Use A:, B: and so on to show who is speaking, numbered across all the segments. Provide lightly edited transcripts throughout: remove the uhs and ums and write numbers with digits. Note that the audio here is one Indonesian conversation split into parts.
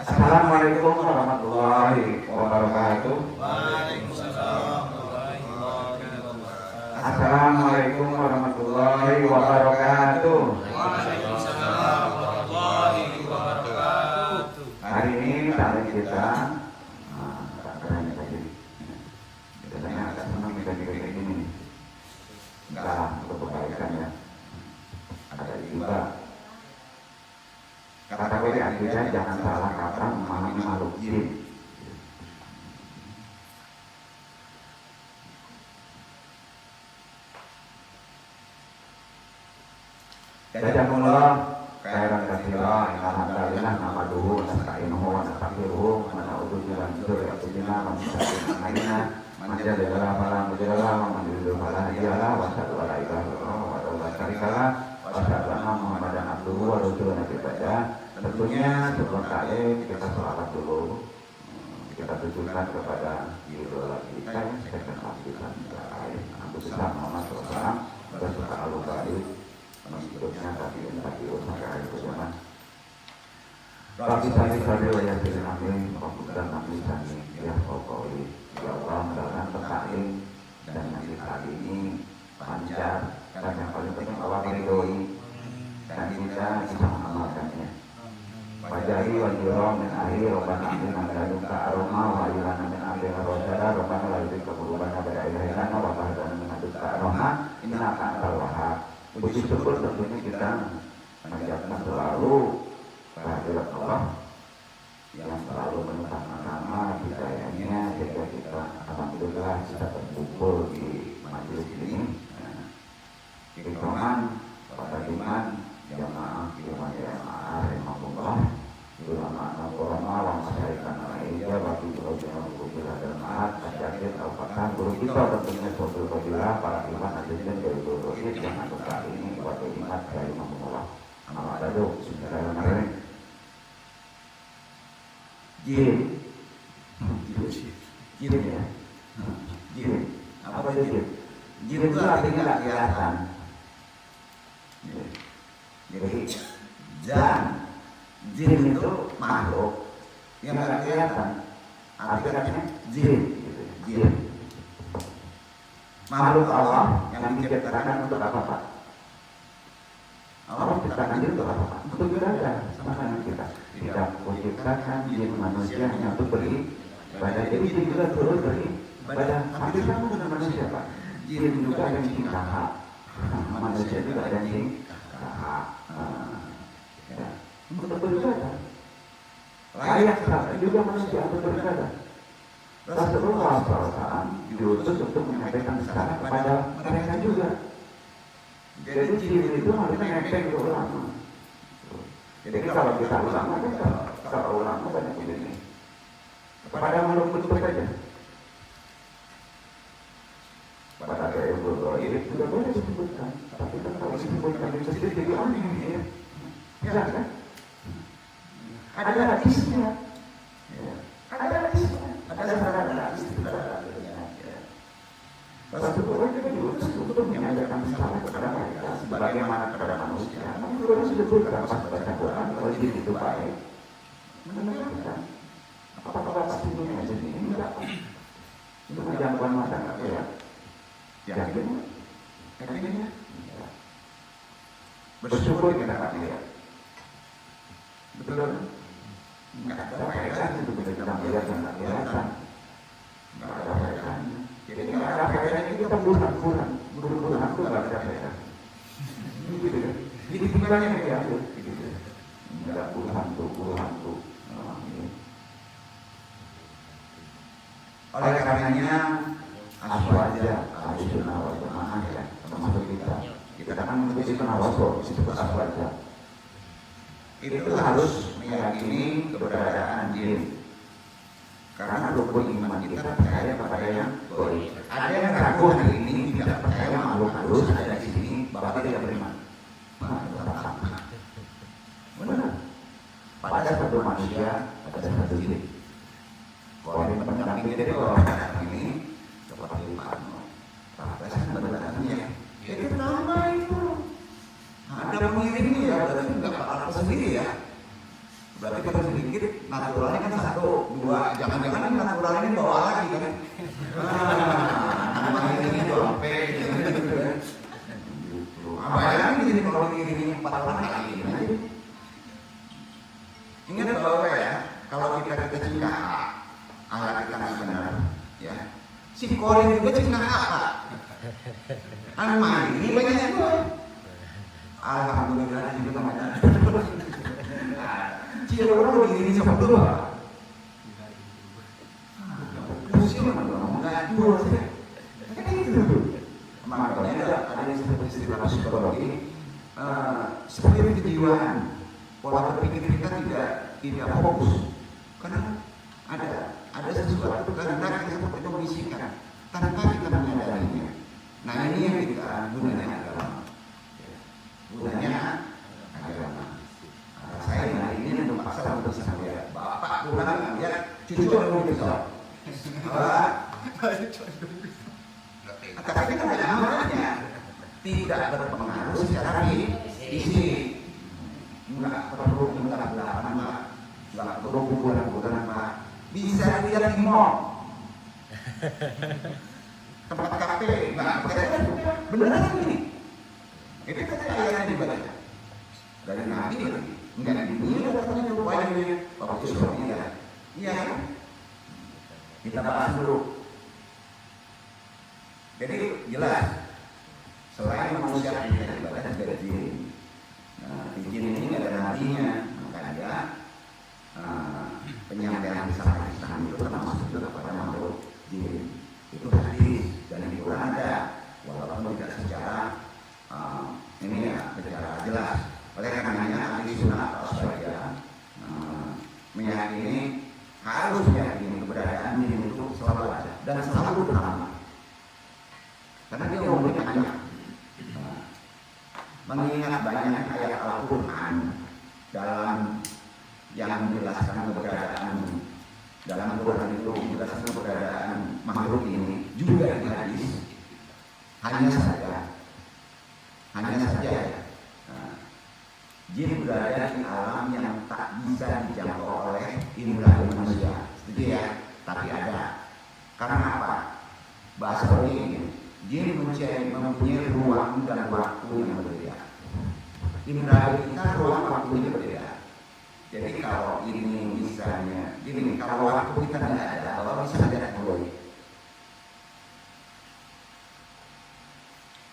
A: Assalamualaikum warahmatullahi wabarakatuh.
B: Waalaikumsalam warahmatullahi wabarakatuh.
A: Assalamualaikum warahmatullahi wabarakatuh.
B: Waalaikumsalam warahmatullahi wabarakatuh.
A: Hari ini taklim kita keren tadi. Biasanya agak senang kita kayak gini. Enggak untuk kebaikan ya. Ada juga. Kata gue artinya jangan salah kata memahami makhluk jin. Jazakumullah khairan katsira. Alhamdulillah nahmaduhu wa nasta'inuhu wa nastaghfiruhu wa na'udzu billahi min syururi anfusina wa min sayyi'ati a'malina. Man yahdihillahu fala mudilla lahu wa man yudlil fala hadiya lahu wa asyhadu an la ilaha illallah wa la syarika lahu wa asyhadu anna Muhammadan abduhu wa rasuluhu. Tentunya sebelum kali kita sholawat dulu, kita tujukan kepada idola kita yang second lapisan lain, Abu Besar Muhammad SAW, bersuka al-Bari, mengikutnya tapi sampai akhir zaman. Tapi tadi wajah pilih amin, dan nabi sani, ya pokoknya, ya Allah mudah-mudahan tersaing dan nanti kali ini lancar dan yang paling penting Allah meridhoi dan kita bisa mengamalkannya. Wajari wajirom dan akhir robbana amin ladunka aroma wa ayyana min amrina rasyada robbana la yudhika qulubana ba'da idh hadana wa hab lana min ladunka aroma innaka antal wahhab. Puji syukur tentunya kita mengucapkan selalu kehadirat Allah yang selalu bersama-sama hidayahnya sehingga kita alhamdulillah bisa berkumpul di majelis ini. Ikhwan pada iman jamaah rahimahullah ulama corona wa masyarakat lainnya bagi guru dan mahat ajarin al-fatah guru kita tentunya suatu fadilah para imam hadirin dari guru yang untuk kali ini buat iman rahimahullah. Amal dadu bismillahirrahmanirrahim. Jin ya. Jin apa itu jin? Jin itu artinya nggak kelihatan. Jadi jin itu makhluk yang nggak kelihatan. Artinya jin, jin. Makhluk Allah yang diciptakan untuk apa Pak? Allah menciptakan jin untuk apa Pak? Untuk beribadah sama dengan kita. Tidak menciptakan jin manusia hanya untuk beribadah. Jadi jin juga turut beribadah. Hampir sama dengan manusia Pak. Jin juga ada yang tingkah. Manusia juga ada yang tingkah. Untuk beribadah. Layak juga manusia untuk beribadah. Rasulullah SAW diutus untuk menyampaikan sekarang kepada mereka juga. Jadi jin itu harusnya nempel ke ulama. Jadi kalau kita ulama, kalau ulama banyak ini kepada makhluk bentuk saja. Pada gaya ini sudah boleh disebutkan, tapi kan kalau disebutkan itu sendiri jadi aneh ya. Ya kan? Ada hadisnya. Ada hadisnya. Ada hadis Rasulullah juga diutus untuk menyampaikan salam kepada mereka sebagaimana kepada manusia. Namun juga disebutkan pas baca Quran kalau jin itu baik. Menenangkan. Apakah bapak sendiri aja ini enggak? Itu menjangkauan mata enggak ya? Yakin? Yakinnya? Bersyukur kita tak lihat. Betul? Enggak ada faedah itu kita melihat yang tak kelihatan. Enggak ada faedahnya. Jadi enggak ada faedahnya kita buruhan itu enggak ada faedah. Gitu kan? Jadi tinggalnya ya gitu. Enggak buruhan tuh. Oleh karenanya aswaja ahlussunnah wal jamaah ya termasuk kita kan mengikuti sunnah rasul disebut aswaja. Itu harus meyakini keberadaan jin karena rukun iman kita percaya kepada yang gaib. Ada yang ragu hari ini tidak percaya makhluk halus ada di sini bapak tidak beriman. Benar. Pada satu manusia ada satu jin. Kalau yang pendamping jadi kalau ini seperti Jadi nama itu ada pengirimnya ya, berarti nggak bakal pesan Berarti kalau sedikit naturalnya kan 1, 2, jangan-jangan naturalnya bawa lagi kan. Ini 2 P gitu kan. Bayangin jadi kalau ini 4 orang lagi aja. Ingat bahwa ya, kalau kita cinta alat kita nggak benar, ya. Si Korin juga cinta apa? Ini banyak juga. Alhamdulillah juga nggak ada. Ciri orang begini sama dua. Pusing nggak dua sih. Kan itu. Makanya ada yang seperti istilah psikologi, seperti kejiwaan. Pola berpikir kita tidak fokus karena ada sesuatu kehendak yang seperti membisikkan tanpa kita menyadarinya. Nah ini yang kita gunanya agama. Saya hari ini untuk paksa untuk saya bapak bukan ya cucu dulu bisa. Tapi kan ada amalnya tidak berpengaruh secara fisik. Enggak perlu belak-belakan Pak, enggak perlu bulan-bulan Pak, bisa lihat di mall tempat kafe, enggak beneran ini itu kan ayatnya dibaca dari Nabi lagi, enggak di dunia katanya rupanya waktu seperti iya kan? Kita bahas dulu. Jadi jelas selain manusia yang ibadah juga jin. Nah, izin ini nggak ada nabinya, makanya penyampaian risalah Islam itu termasuk juga pada makhluk jin. Itu hadis dan di Quran ada, walaupun tidak secara ini ya secara jelas. Oleh karenanya ahli sunnah al-Asbahiyah meyakini harus meyakini keberadaan jin itu selalu ada dan selalu bernama. Karena dia umurnya panjang. Mengingat banyak ayat Al-Quran dalam yang menjelaskan keberadaan dalam Al-Quran itu menjelaskan keberadaan makhluk ini juga di hadis hanya saja ya, jin berada di alam yang tak bisa dijangkau oleh indera manusia, setuju ya? Tapi ada. Karena apa? Bahasa ini jin mempunyai ruang dan waktu yang berbeda. Indra kita ruang waktunya berbeda. Jadi kalau ini misalnya, gini, kalau waktu kita tidak ada, kalau bisa ada teknologi.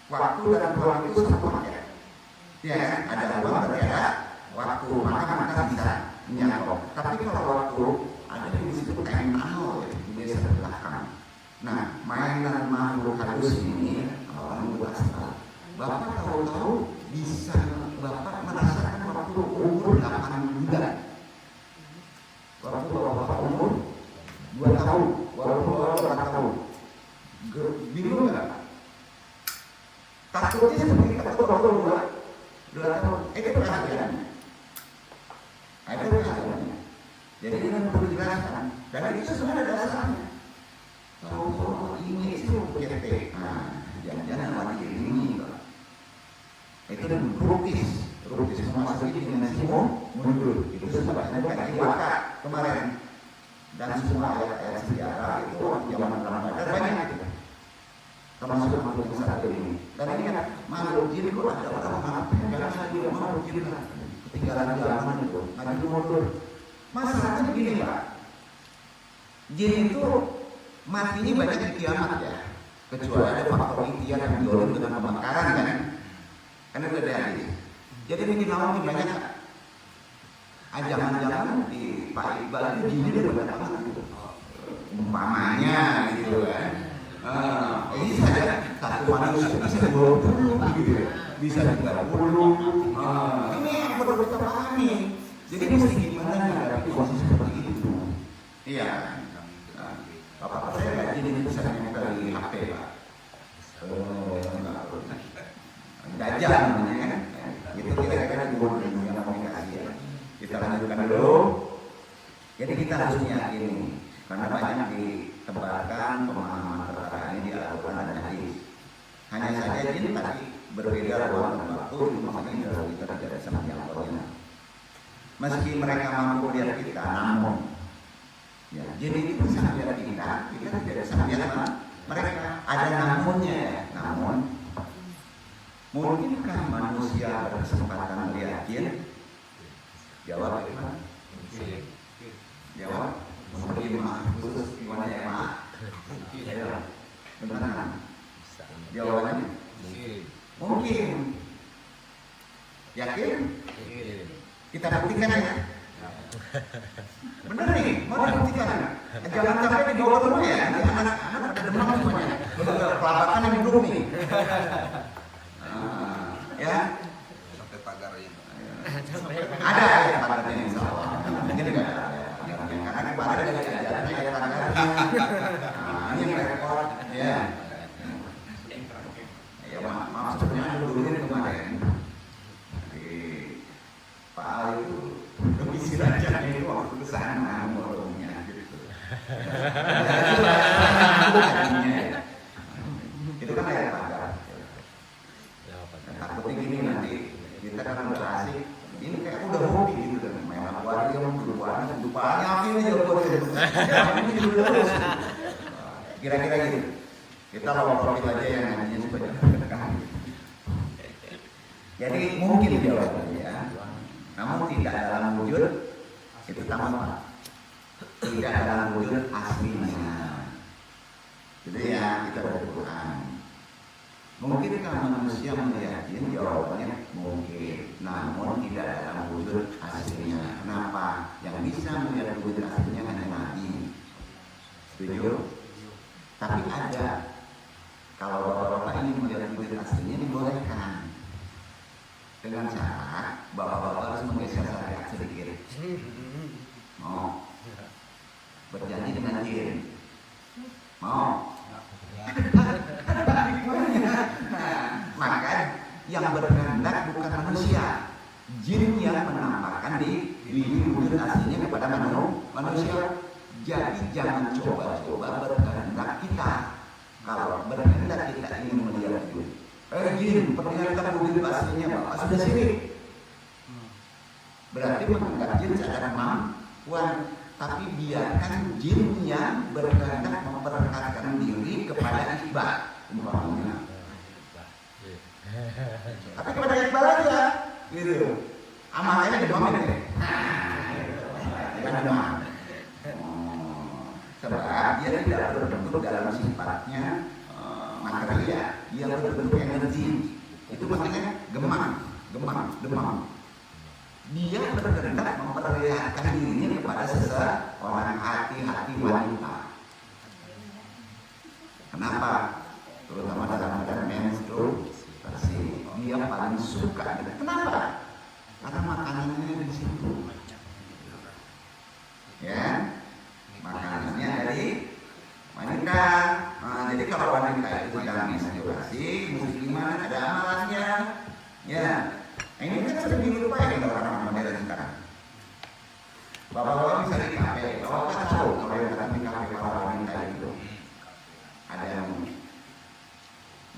A: Waktu dan ruang itu satu paket. Ya kan? Ada ruang berarti ada waktu, maka bisa menyangkut. Tapi kalau waktu ada di situ kayak nol di desa belakang. Nah, mainan makhluk halus ini orang buat salah. Bapak tahu-tahu bisa Bapak merasakan waktu umur 8 bulan. Waktu Bapak umur 2 tahun, walaupun Bapak 4 tahun. Bingung nggak? Takutnya seperti takut waktu 2 tahun. Itu perhatiannya. Itu perhatiannya. Jadi ini perlu dijelaskan. Dan itu sebenarnya ada dasarnya. Kalau ini itu PT, jangan-jangan lagi ini, itu dan rukis memasuki dimensi mundur. Itu sebabnya kayak Waka kemarin dan semua ayat-ayat sejarah itu zaman Ramadan banyak itu. Termasuk makhluk besar ini. Dan ini kan makhluk jin itu ada orang mengatakan jangan dia makhluk jin ketinggalan zaman itu, maju mundur. Masalahnya begini Pak, jin itu matinya banyak di kiamat ya, kecuali ada faktor ikhtiar yang didorong dengan pembakaran kan, karena itu ada hadis. Jadi mungkin lama banyak, jangan-jangan di Pak Iqbal itu jinnya dia banyak banget gitu, umpamanya gitu kan. Bisa aja satu manusia bisa 20 gitu, bisa 30. Ini yang perlu kita pahami. Jadi mesti gimana menghadapi kondisi seperti itu? Iya. Bapak saya nggak jadi bisa nempel di HP Pak. Gajah namanya kan. Itu kira-kira di dunia komunikasi ya. Kita lanjutkan dulu. Jadi kita harus meyakini karena banyak ditebarkan pemahaman perkara ini di Al-Quran dan hadis. Hanya saja jin tadi berbeda ruang dan waktu, makanya kalau kita tidak sama yang lainnya. meski mereka mampu melihat kita, namun ya, jadi itu bisa melihat kita tidak bisa melihat mereka. Ada namunnya ya, namun mungkinkah manusia berkesempatan melihat jin? Jawab apa? Jawab. Mungkin khusus gimana ya mak? Benar. Jawabannya? Mungkin. Yakin? Kita buktikan ya. Benar nih, mau dibuktikan. Jangan sampai dibawa ke rumah ya. Nanti anak-anak ada demam semuanya. Kelabakan yang duduk nih. Ya.
B: Sampai pagarnya.
A: Ada ya pagarnya insya Allah. Mungkin enggak ada. Karena pagar ada ajarannya ya pagarnya. Ini yang repot ya. Ya maksudnya dulu kemarin di Pak Al itu lebih sirajan itu waktu ke sana ngomongnya gitu. Itu kan kayak pagar. Takutnya gini nanti kita kan udah asik, ini kayak udah hobi gitu kan, main akuarium, lupanya akhirnya juga ini dulu terus. Kira-kira gitu. Kita bawa profil aja yang namanya supaya dekat. Jadi mungkin jawabannya ya, namun tidak dalam wujud itu tamat, tidak dalam wujud aslinya. Jadi ya kita berdoa. Mungkinkah manusia melihat jin? Jawabannya mungkin, namun tidak dalam wujud aslinya. Kenapa? Yang bisa melihat wujud aslinya hanya Nabi. Setuju? Tapi ada. Kalau bapak-bapak ini melihat wujud aslinya dibolehkan dengan cara bapak-bapak harus menggeser syariat sedikit. Mau berjanji dengan jin? Mau? Maka yang berkehendak bukan manusia, jin yang menampakkan diri wujud aslinya kepada manusia. Jadi jangan coba-coba berkehendak kita. Kalau berkehendak kita ingin melihat jin, perlihatkan wujud aslinya, Bapak sudah sirik. Berarti menganggap jin secara kemampuan. Tapi biarkan jin yang berkehendak memperkatakan diri kepada Iqbal umpamanya. Tapi kepada Iqbal aja, gitu. Amalnya demam ini. Jangan demam. Sebab dia tidak berbentuk dalam sifatnya materia, dia berbentuk energi. Itu makanya demam. Dia berkehendak memperlihatkan dirinya kepada seseorang, hati-hati wanita. Kenapa? Terutama dalam keadaan menstruasi, dia paling suka. Kenapa? Karena makanannya di situ. Ya, makanannya dari wanita. Nah, jadi kalau wanita itu sedang menstruasi, mesti gimana? Ada amalannya. Ya. Nah, ini kan sering dilupakan oleh orang-orang modern sekarang. Bapak-bapak bisa di kafe, bapak tahu kalau yang datang di kafe para wanita itu ada yang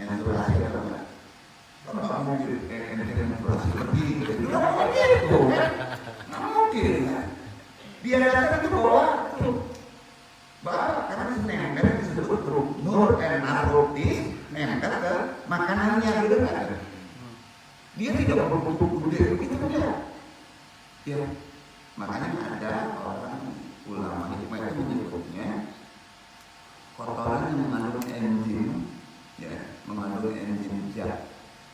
A: menstruasi atau enggak? Bapak mungkin menstruasi berdiri gitu, nggak mungkin kan? Dia datang itu bawa bapak karena nempel disebut nur and narkotis, nempel ke makanannya gitu kan? Dia tidak berbentuk gede begitu dia. Ya, makanya ada orang ulama hikmah itu menyebutnya kotoran yang mengandung enzim, ya, mengandung enzim zat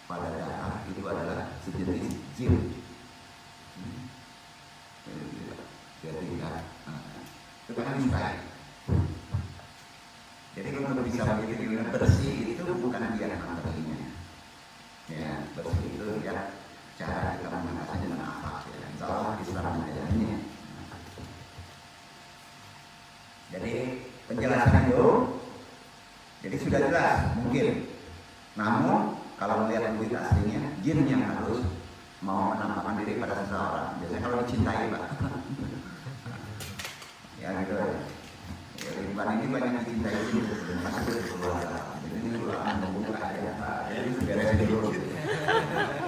A: pada darah itu adalah sejenis jin. Jadi ya, itu kan mustahil. Jadi kalau bisa begitu bersih itu bukan dia materinya. Ya, bersih itu ya cara kita mengatasi dengan apa ya. Insya Allah Islam mengajarnya. Jadi penjelasan itu jadi sudah jelas mungkin. Namun kalau melihat wujud aslinya, jin yang harus mau menampakkan diri pada seseorang. Biasanya kalau dicintai, Pak. Ya gitu. Ya, Ridwan ini banyak dicintai dulu, masuk ke keluarga. Jadi ini dulu membuka aja. Jadi beres dulu.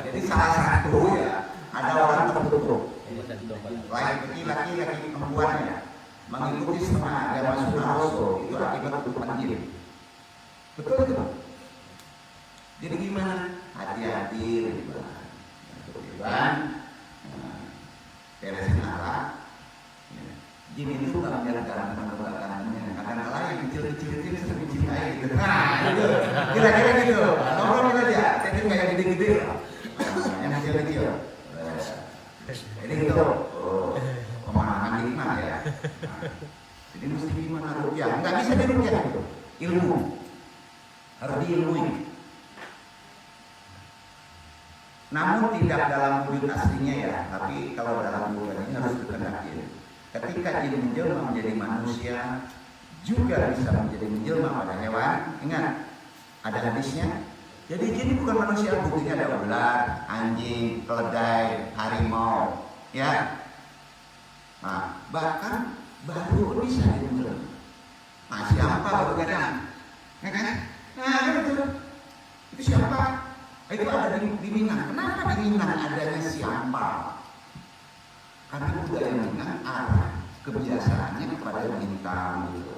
A: Jadi salah satu ya ada orang tertutup. laki-laki perempuannya mengikuti setengah agama sunnah Rasul itu akibat hukuman jin. Betul itu. Jadi gimana? Hati-hati, Ridwan. Beresin akhlak. Jin itu bukan menjalankan perbuatannya. Kadang-kadang yang kecil-kecil itu sering dicintai gitu. Nah, itu kira-kira gitu. Nongkrong aja. Jadi kayak gede-gede. Yang kecil-kecil. Jadi itu pemahaman hikmah ya. Jadi mesti gimana rukyah? Nggak bisa dirukyah itu. Ilmu harus diilmui. Namun tidak dalam wujud aslinya ya, tapi kalau dalam wujudnya harus dikehendaki. Ketika jin menjelma menjadi manusia, juga bisa menjadi menjelma pada hewan. Ingat, ada hadisnya. Jadi jin bukan manusia, buktinya ada ular, anjing, keledai, harimau, ya. Nah, bahkan baru bisa menjelma. Nah, siapa baru kadang? Ya kan? Nah, betul. Itu siapa? Itu ada di Minang. Kenapa di Minang adanya siapa? Karena budaya Minang arah kebiasaannya kepada bintang gitu.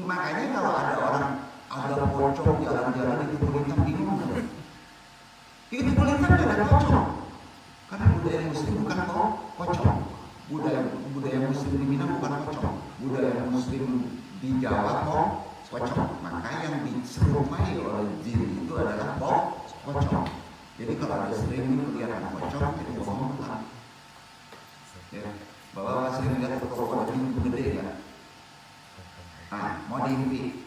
A: Makanya kalau ada orang ada pocong jalan-jalan itu bintang bingung. Itu bintang ada pocong. Karena budaya Muslim bukan pocong. Budaya Muslim di Minang bukan pocong. Budaya Muslim di Jawa pocong. Maka yang diserumai oleh jin itu adalah pocong. Jadi kalau ada sering kelihatan pocong itu bohong kan. Ya, bahwa sering lihat toko ada pintu gede ya. Nah, mau diimpi.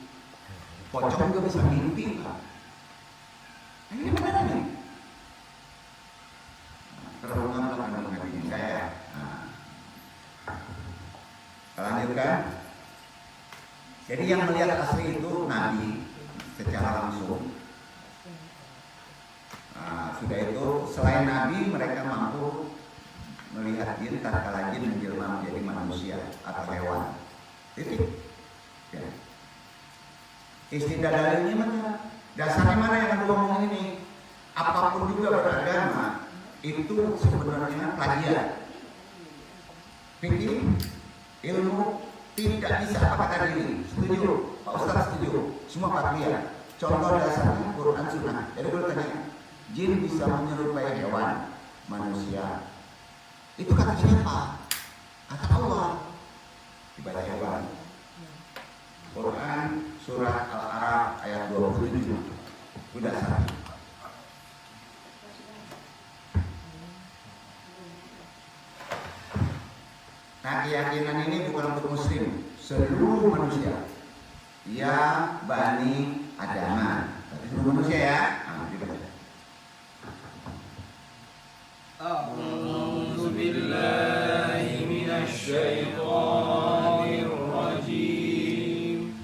A: Pocong juga bisa mimpi kan. Ini benar nih. Terhubungan dengan ini saya. Lanjutkan. Jadi yang melihat asli itu Nabi secara langsung. Sudah itu selain Nabi mereka mampu melihat jin tatkala jin menjelma menjadi manusia atau hewan. Titik. Ya. Istilah dalilnya mana? Dasarnya mana yang aku ngomong ini? Apapun juga beragama itu sebenarnya plagiat. Fikih, ilmu tidak bisa apa kata diri. Setuju? Pak Ustaz setuju? Semua plagiat. Contoh dasarnya Quran Sunnah. Jadi kalau tanya, jin bisa menyerupai hewan, manusia. Itu kata siapa? Kata Allah. Dibaca hewan. Quran surat Al-A'raf ayat 27. Itu dasar. Nah, keyakinan ini bukan untuk muslim, seluruh manusia. Ya Bani Adama. Tapi seluruh manusia ya. Nah, gitu.
C: A'udzu billahi minasy syaithanir rajim.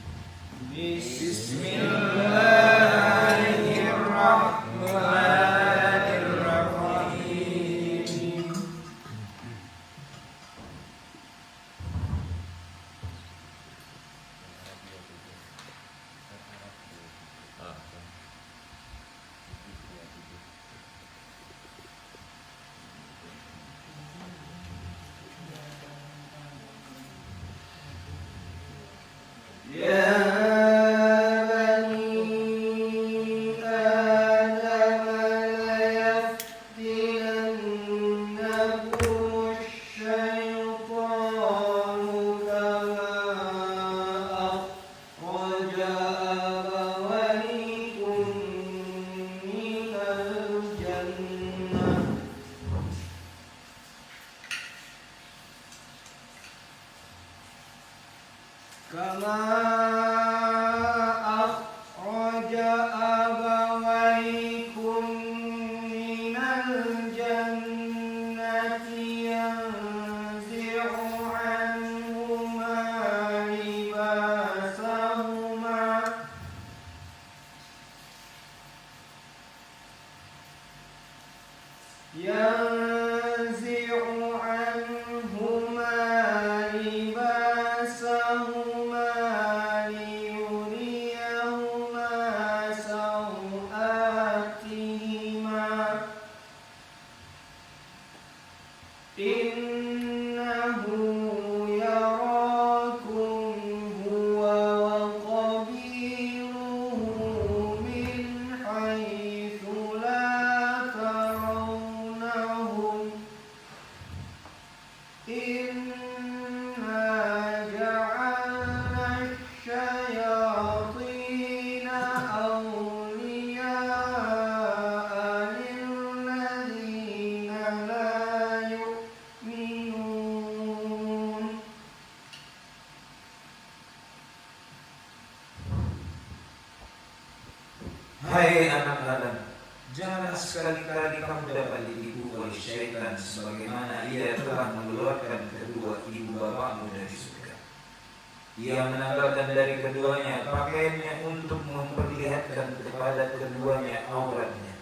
C: Bismillahirrahmanirrahim. ينزع عنهما لباسهما إنا جعلنا الشياطين أولياء للذين لا يؤمنون.
D: Hai anak Adam, janganlah sekali-kali kamu dapat ditipu oleh syaitan sebagaimana ia telah mengeluarkan kedua ibu bapakmu dari surga. Ia menanggalkan dari keduanya pakaiannya untuk memperlihatkan kepada keduanya auratnya.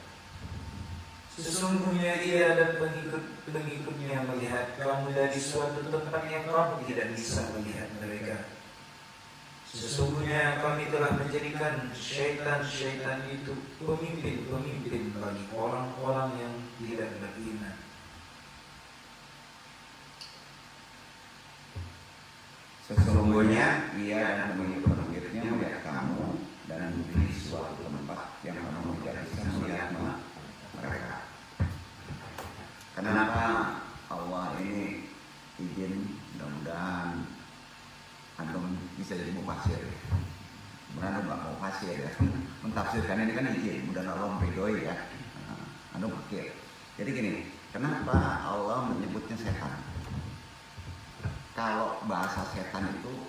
D: Sesungguhnya ia dan pengikut-pengikutnya melihat kamu dari suatu tempat yang kamu tidak bisa melihat mereka. Sesungguhnya kami telah menjadikan syaitan-syaitan itu pemimpin-pemimpin bagi orang-orang yang tidak beriman.
A: Sesungguhnya ia dan pengikut-pengikutnya melihat kamu dan memberi suatu tempat yang kamu tidak bisa melihat mereka. Kenapa Allah ini izin mudah-mudahan antum bisa jadi mufasir. Sebenarnya nggak mau fasir ya, mentafsirkan ini kan izin, mudah Allah meridhoi ya. Antum pikir. Jadi gini, kenapa Allah menyebutnya setan? Kalau bahasa setan itu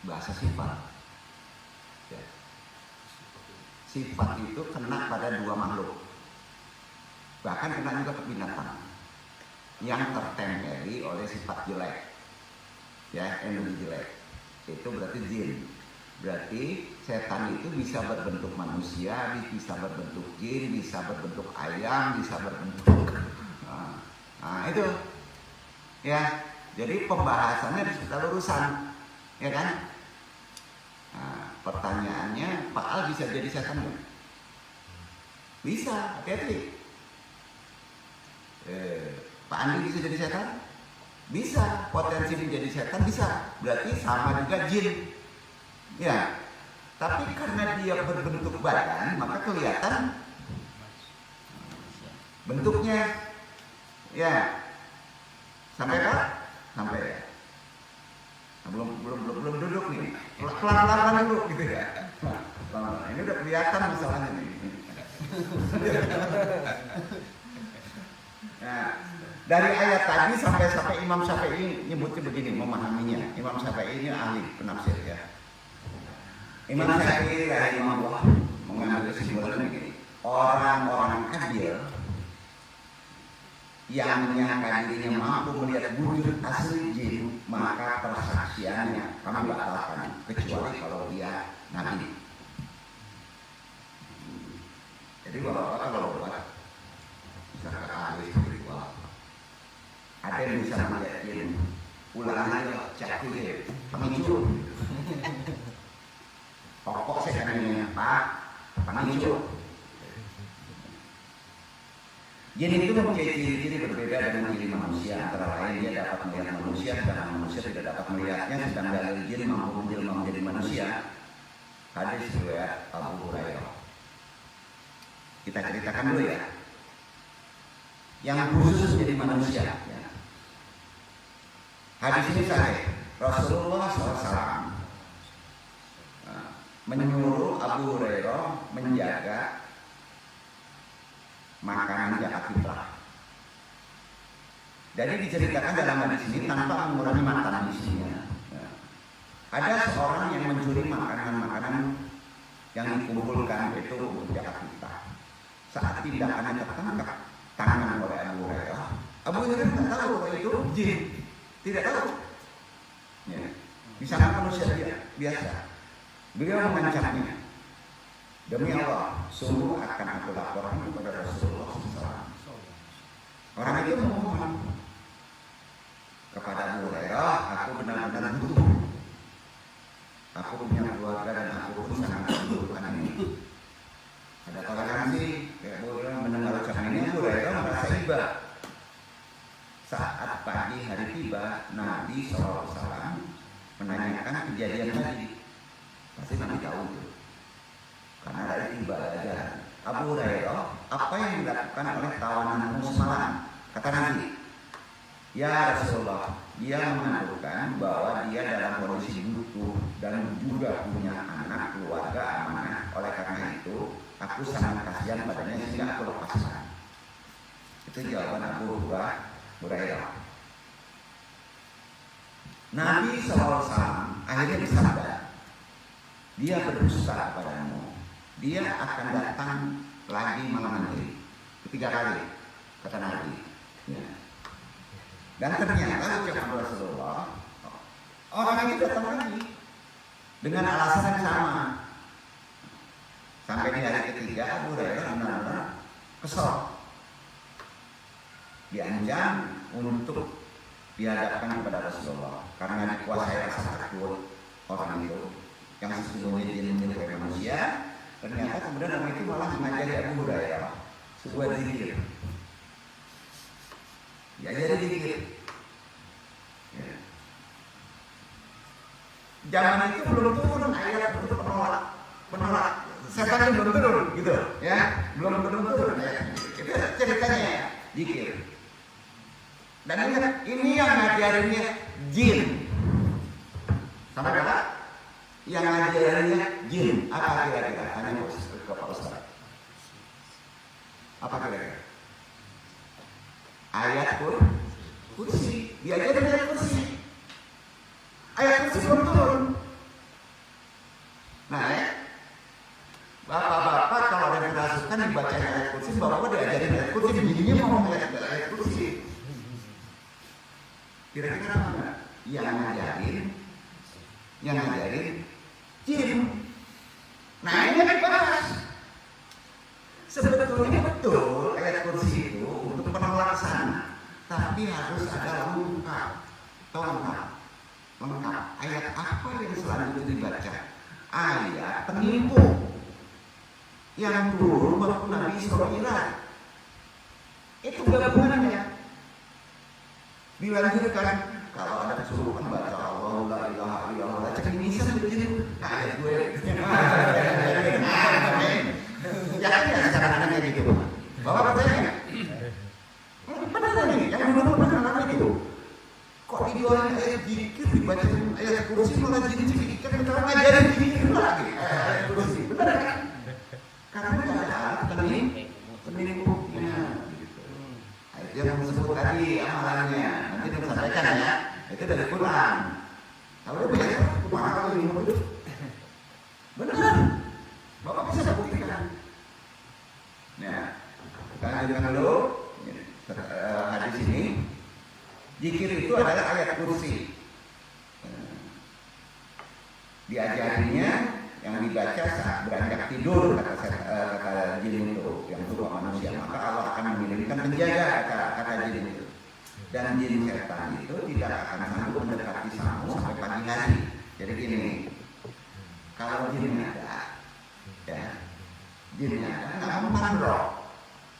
A: bahasa sifat. Ya. Sifat itu kena pada dua makhluk, bahkan kena juga ke binatang yang tertempeli oleh sifat jelek, ya, energi jelek. Itu berarti jin. Berarti setan itu bisa berbentuk manusia, bisa berbentuk jin, bisa berbentuk ayam, bisa berbentuk itu ya. Jadi pembahasannya di sekitar urusan, ya kan? Nah, pertanyaannya, Pak Al bisa jadi setan nggak? Bisa, hati-hati. Pak Andi bisa jadi setan? Bisa, potensi menjadi setan bisa. Berarti sama juga jin. Ya. Tapi karena dia berbentuk badan, maka kelihatan bentuknya. Ya. Sampai Pak? Sampai ya. Nah, belum duduk nih. Pelan-pelan dulu gitu ya. Pelan-pelan. Ini udah kelihatan masalahnya nih. Nah, dari ayat tadi sampai Imam Syafi'i nyebutnya begini, memahaminya. Imam Syafi'i ini ahli penafsir ya. Imam Syafi'i rahimahullah mengambil kesimpulan begini. Orang-orang adil yang menyangka dirinya mampu melihat wujud asli jin, maka persaksiannya kami batalkan kecuali kalau dia nabi. Jadi kalau buat misalkan ahli spiritual, ada yang bisa melihat jin, ulang aja cek dia, pemicu. Pokok saya kan Pak, pemicu. Jin itu mempunyai ciri-ciri berbeda dengan ciri manusia. Antara lain dia dapat melihat manusia, sedangkan manusia tidak dapat melihatnya. Sedang dalil jin mampu menjelma menjadi manusia. Hadis riwayat Abu Hurairah. Kita ceritakan dulu ya. Yang khusus menjadi manusia. Ya. Hadis ini sahih. Rasulullah SAW menyuruh Abu Hurairah menjaga makanan zakat fitrah. Jadi diceritakan dalam hadis ini tanpa mengurangi makanan isinya. Ada seorang yang mencuri makanan-makanan yang dikumpulkan itu untuk zakat fitrah. Saat tindakannya tertangkap tangan oleh Abu Hurairah, Abu Hurairah tidak tahu bahwa itu jin, tidak tahu. Ya. Bisa manusia biasa. Beliau mengancamnya. Demi Allah, sungguh akan aku laporkan kepada Rasulullah SAW. Orang itu memohon kepada Abu Hurairah, aku benar-benar butuh. Aku punya keluarga dan aku pun sangat membutuhkan ini. Ada toleransi, Abu Hurairah mendengar ucapan ini, Abu Hurairah merasa iba. Saat pagi hari tiba, Nabi SAW menanyakan kejadian tadi. Pasti Nabi tahu itu. Karena dari ibadah ajaran Abu Hurairah, apa yang dilakukan oleh tawananmu semalam? Kata Nabi, Ya Rasulullah, dia mengatakan bahwa dia dalam kondisi butuh dan juga punya anak keluarga amanah. Oleh karena itu, aku sangat kasihan padanya sehingga aku lepaskan. Itu jawaban Abu Hurairah. Nabi SAW akhirnya bersabda, dia berdusta kepadamu, dia akan datang lagi malam nanti. 3 kali kata Nabi. Ya. Dan ternyata ucapan Rasulullah, orang itu datang lagi dengan alasan yang sama. Sampai di hari ketiga Abu Hurairah benar-benar kesal, diancam untuk dihadapkan kepada Rasulullah karena dikuasai rasa takut orang itu yang sesungguhnya dia menyerupai manusia. Ternyata kemudian orang itu malah mengajari Abu Hurairah sebuah zikir. Ya jadi zikir. Ya. Zaman itu belum turun ayat untuk menolak setan itu belum turun gitu ya, belum turun ya. Itu ceritanya ya, zikir. Dan ini yang ngajarinnya jin. Sama kata yang ngajarinnya jin. Apa kira-kira? Tanya ke Pak Ustaz. Apa kira-kira? Ayat kursi. Diajarin ayat kursi. Ayat kursi belum turun. Nah ya, bapak-bapak kalau ada yang kerasukan dibaca ayat kursi, bapak diajarin ayat kursi, jinnya mau ayat kursi. Kira-kira mana? Yang ngajarin jin. Nah ini kan dibahas. Sebetulnya betul ayat kursi itu untuk penelasan, tapi harus ada lengkap. Tahu lengkap. Ayat apa yang selanjutnya dibaca? Ayat penipu yang turun waktu Nabi Israel. Itu gabungannya. Dilanjutkan kalau ada kesurupan baca Allah la ilaha illallah, cek ini bisa begini ayat gue yakin ya sekarang anaknya gitu bapak percaya benar nih yang dulu pernah itu kok dijualin ayat zikir dibacain ayat kursi malah jadi zikir kan kita ngajarin zikir lagi ayat kursi benar kan karena nggak ada alat penipunya. Yang disebut tadi amalannya nanti disampaikan ya, itu dari Quran. Kalau biasa kemana kalau minum itu benar, bapak bisa buktikan. Nah, kita lanjutkan dulu hadis ini. Zikir itu adalah ayat kursi. Diajarinya yang dibaca saat beranjak tidur kata jin itu yang turun manusia, maka Allah akan mengirimkan penjaga kata jin itu, dan jin setan itu tidak akan sanggup mendekati kamu sampai pagi hari. Jadi gini, kalau jin ada, ya jinnya ada nggak mempan bro,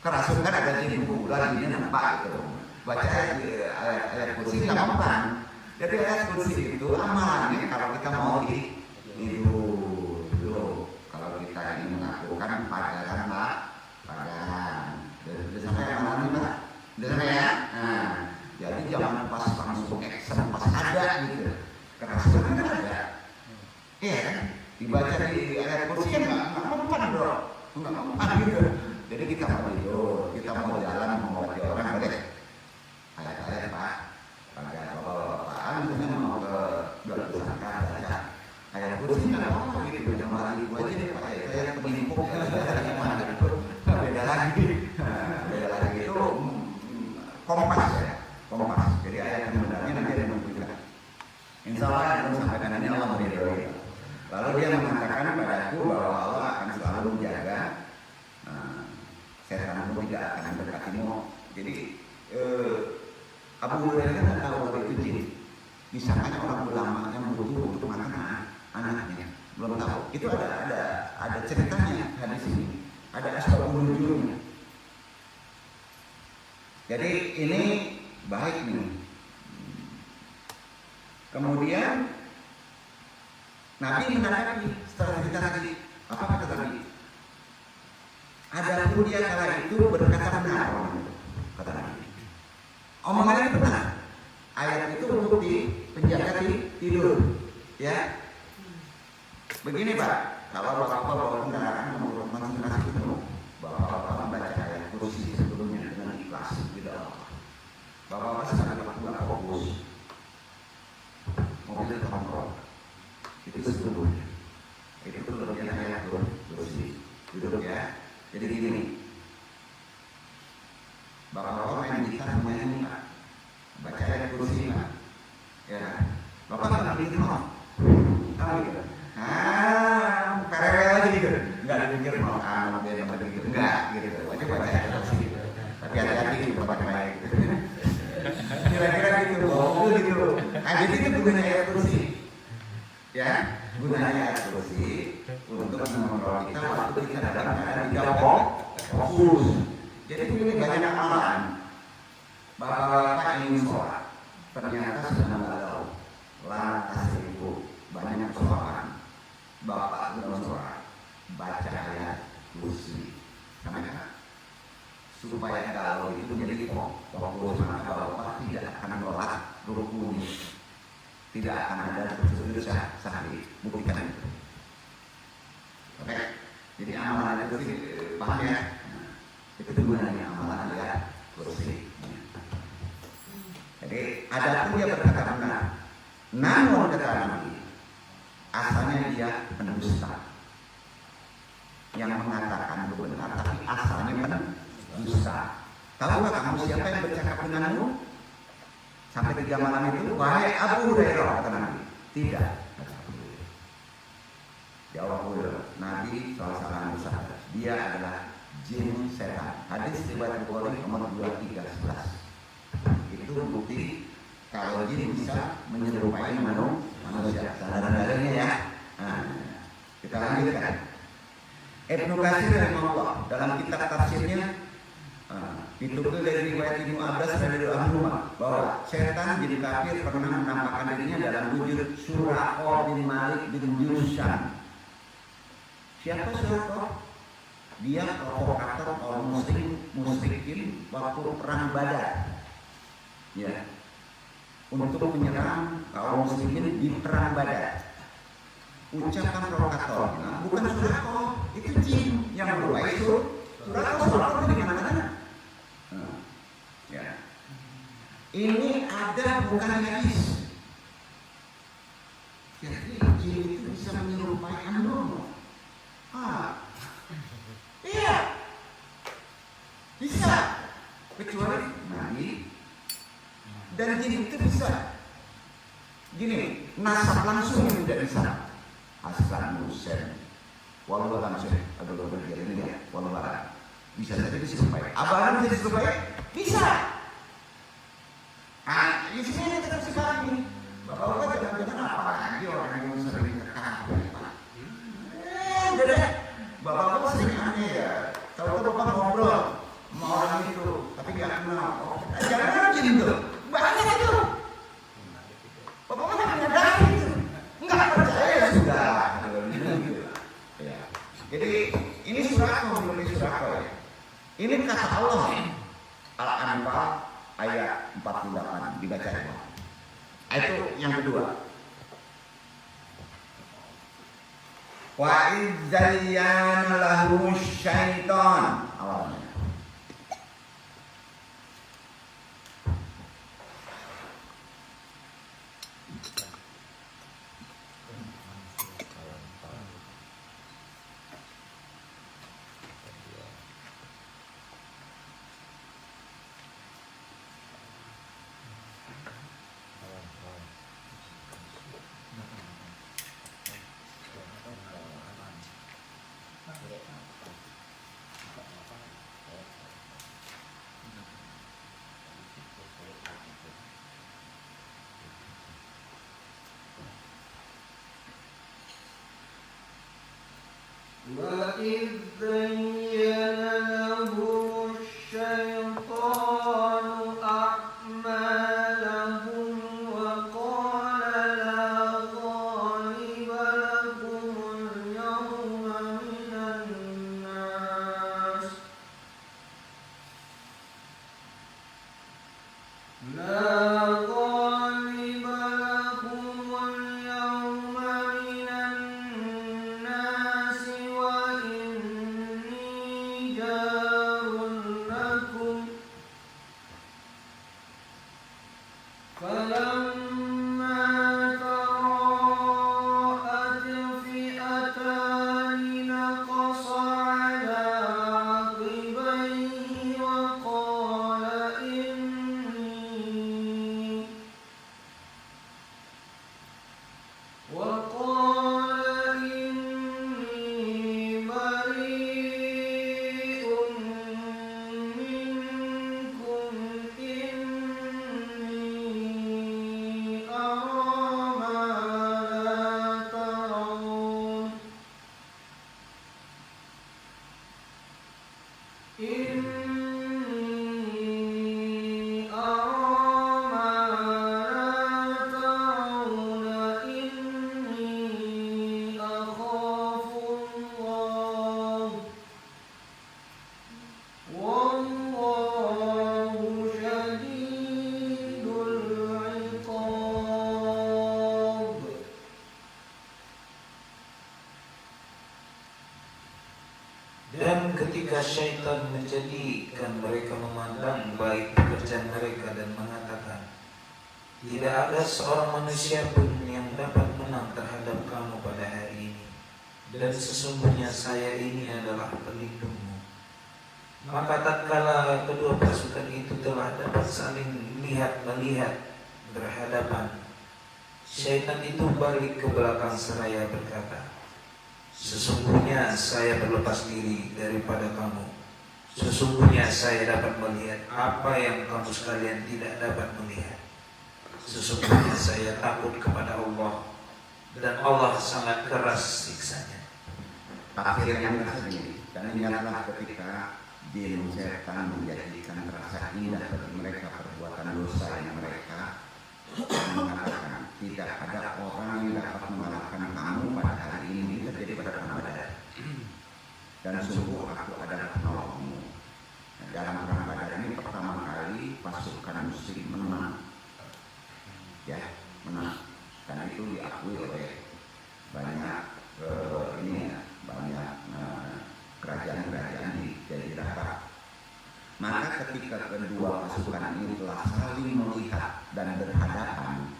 A: kerasukan ada jin bulan jinnya nampak gitu, baca ayat kursi nggak mempan. Jadi ayat kursi itu amalannya kalau kita mau tidur. Kalau kita ingin melakukan padaran udah sampai malam ini Pak, udah sampai ya. Nah, jadi jangan pas langsung action pas ada gitu, kerasukan kan ada, iya kan? Dibaca di ayat kursi kan nggak mempan bro, nggak mempan gitu. Jadi kita mau tidur, kita mau jalan mau baca orang boleh ayat-ayat Pak, pada bapak-bapakan misalnya mau ke jual pesantren baca ayat kursi nggak apa-apa gitu, jangan malah ibu aja deh Pak, saya penipu beda lagi itu kompas ya, kompas. Jadi ayat yang benarnya nanti ada menunjukkan. Insya Allah akan sampaikan ini Allah meridhoi. Lalu dia mengatakan padaku bahwa Allah akan selalu menjaga setan pun tidak akan mendekatimu. Jadi Abu Hurairah kan tahu kalau itu jin. Misalkan orang ulama yang butuh untuk makan anaknya belum tahu. Itu ada ceritanya hadis ini. Ada asbabun nuzulnya. Jadi ini baik nih. Kemudian Nabi menanggapi setelah cerita tadi. Apa kata Nabi? Adapun dia kala itu berkata benar, kata Nabi. Omongannya benar. tidur, ya. Begini Pak, kalau bapak-bapak bawa kendaraan mau konsentrasi penuh, bapak-bapak baca ayat kursi sebelumnya dengan ikhlas, tidak apa. Bapak-bapak sekali waktu nggak fokus, mobil kontrol, itu sebelumnya. Itu kelebihan ayat kursi, duduk ya. Jadi gini, bapak-bapak main gitar menyanyi Pak, baca ayat kursi Pak, ya. Bapak nggak pikir mau, tahu gitu. Karewel aja gitu, nggak dipikir mau amat dia nggak gitu, nggak gitu. Wajib baca ayat kursi, tapi hati-hati di tempat baik. Kira-kira gitu, gitu. Jadi itu gunanya ayat kursi, ya. Gunanya ayat kursi untuk mengontrol kita waktu kita dalam keadaan tidak fokus. Jadi ini banyak amalan. Bapak ingin sholat, ternyata sedang galau, lantas ibu banyak persoalan. Bapak belum sholat, baca ayat kursi, supaya galau itu menjadi fokus, maka bapak tidak akan menolak rukun, tidak akan ada sujud sahwi. Buktikan itu. Oke, jadi amalan itu paham ya? Itu gunanya amalan ya kursi. Jadi ada pun dia berkata benar, namun kata Nabi, asalnya dia pendusta yang mengatakan benar, tapi asalnya pendusta. Tahukah kamu siapa yang bercakap denganmu? Sampai 3 malam itu, wahai Abu Hurairah, kata Nabi. Tidak. Jawab Nabi SAW bersabda, dia adalah jin setan. Hadis riwayat Bukhari nomor 2311. Itu bukti kalau jin bisa menyerupai manusia. Saudara-saudaranya ya. Nah, kita lanjutkan. Ibnu Katsir rahimahullah dalam kitab tafsirnya ditukil dari riwayat Ibnu Abbas dari Umar bahwa setan jin kafir pernah menampakkan dirinya dalam wujud Suraqah bin Malik bin Jusham. Siapa Suraqah? Dia provokator kaum musyrikin waktu perang Badar. Ya. Untuk menyerang kaum muslimin di perang Badar. Ucapan provokatornya bukan Suraqah, itu jin yang merupai Suraqah di mana-mana. Ya. Ini ada bukan hadis. Jadi jin itu bisa menyerupai anono. Iya, bisa. Kecuali Nabi dan jin itu bisa. Gini, nasab langsung tidak bisa. Hasan Husain, wallahu a'lam adalah bagian ini ya, wallahu a'lam. Bisa saja diserupai. Abang bisa diserupai? Bisa. Di sini tetap sebab ini. Bapak-bapak jangan apa lagi orang yang sering kekah. Bapak-bapak sering aneh ya. Kalau bapak ngobrol sama orang itu, tapi nggak kenal. Jangan rajin tuh. Banyak itu. Bapak-bapak nggak menyadari itu. Nggak percaya sudah. Ya. Jadi ini Suraqah belum Suraqah ya. Ini kata Allah. Al-Anfal ayat 48 dibaca ya. Itu yang kedua. Wa izzayyana lahu syaitan awalnya.
C: وَإِذْ زَيَّنَ لَهُمُ الشَّيْطَانُ أَعْمَالَهُمْ وَقَالَ لَا غَالِبَ لَكُمُ الْيَوْمَ مِنَ النَّاسِ لا غالب لكم
D: ketika syaitan menjadikan mereka memandang baik pekerjaan mereka dan mengatakan, tidak ada seorang manusia pun yang dapat menang terhadap kamu pada hari ini, dan sesungguhnya saya ini adalah pelindungmu. Maka tatkala kedua pasukan itu telah dapat saling melihat berhadapan, syaitan itu balik ke belakang seraya berkata, sesungguhnya saya berlepas diri daripada kamu. Sesungguhnya saya dapat melihat apa yang kamu sekalian tidak dapat melihat. Sesungguhnya saya takut kepada Allah, dan Allah sangat keras siksanya.
A: Tafsir yang tersebut, dan ingatlah ketika jin setan menjadikan terasa indah bagi mereka perbuatan dosa yang mereka mengatakan, tidak ada orang yang dapat mengalahkan kamu pada hari ini terjadi pada perang Badar. Dan sungguh aku adalah penolongmu. Dalam perang Badar ini pertama kali pasukan muslim menang, ya, menang. Dan itu diakui oleh banyak kerajaan-kerajaan di Jazirah Arab. Maka ketika kedua pasukan ini telah saling melihat dan berhadapan,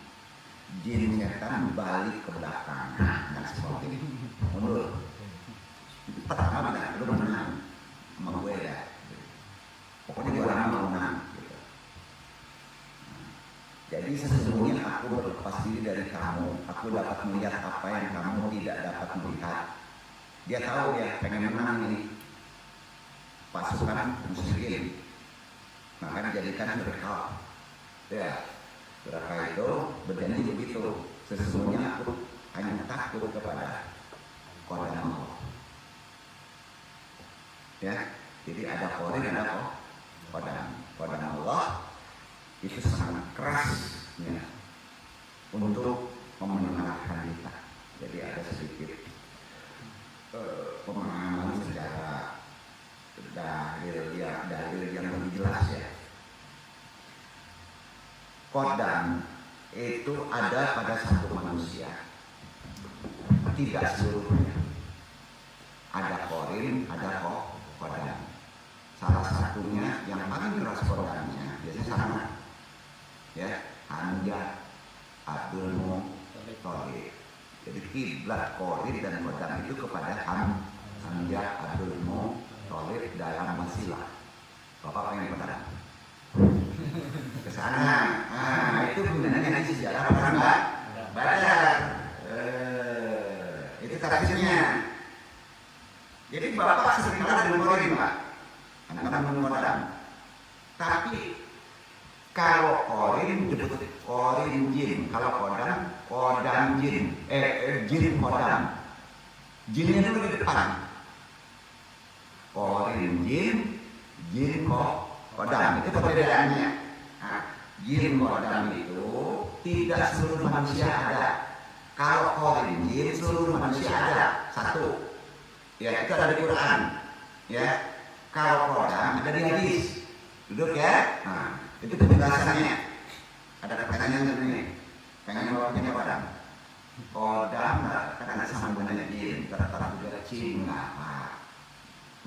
A: jin setan balik ke belakang, dan seperti itu mundur. Pertama bilang, lu menang sama gue ya, pokoknya gue mau menang gitu. Jadi sesungguhnya aku berlepas diri dari kamu, aku dapat melihat apa yang kamu tidak dapat melihat. Dia tahu dia pengen menang ini pasukan musyrikin, maka dijadikan berkah. Ya, berkah itu berjanji begitu, sesungguhnya aku hanya takut kepada kodam Allah. Ya, jadi ada korin, ada kodam Allah itu sangat keras ya, untuk memenangkan kita. Jadi ada sedikit pemahaman secara dalil yang lebih jelas ya. Kodam itu ada pada satu manusia, tidak seluruhnya. Ada korin, ada kodam. Salah satunya yang paling keras kodamnya biasanya sama, ya, Hamzah, Abdul Muthalib. Jadi kiblat korin dan kodam itu kepada Hamzah, Abdul Muthalib dalam wasilah. Bapak pengen kodam ke sana. Itu gunanya di sejarah perang Badar. Itu tafsirnya. Jadi bapak sering kalah dengan korin, Pak. Anak-anak kodam. Tapi kalau korin disebut korin jin, kalau kodam jin, jin kodam. Jinnya itu di depan. Korin jin kodam, itu perbedaannya. Nah, jin kodam itu tidak seluruh manusia ada. Kalau korin jin seluruh manusia ada. Satu, ya itu ada di Quran. Ya, kalau kodam ada di hadis. Duduk ya. Nah, itu penjelasannya. Ada pertanyaan ini. Pengen jawabnya kodam. Kodam karena sambungannya jin, tertara juga Cina.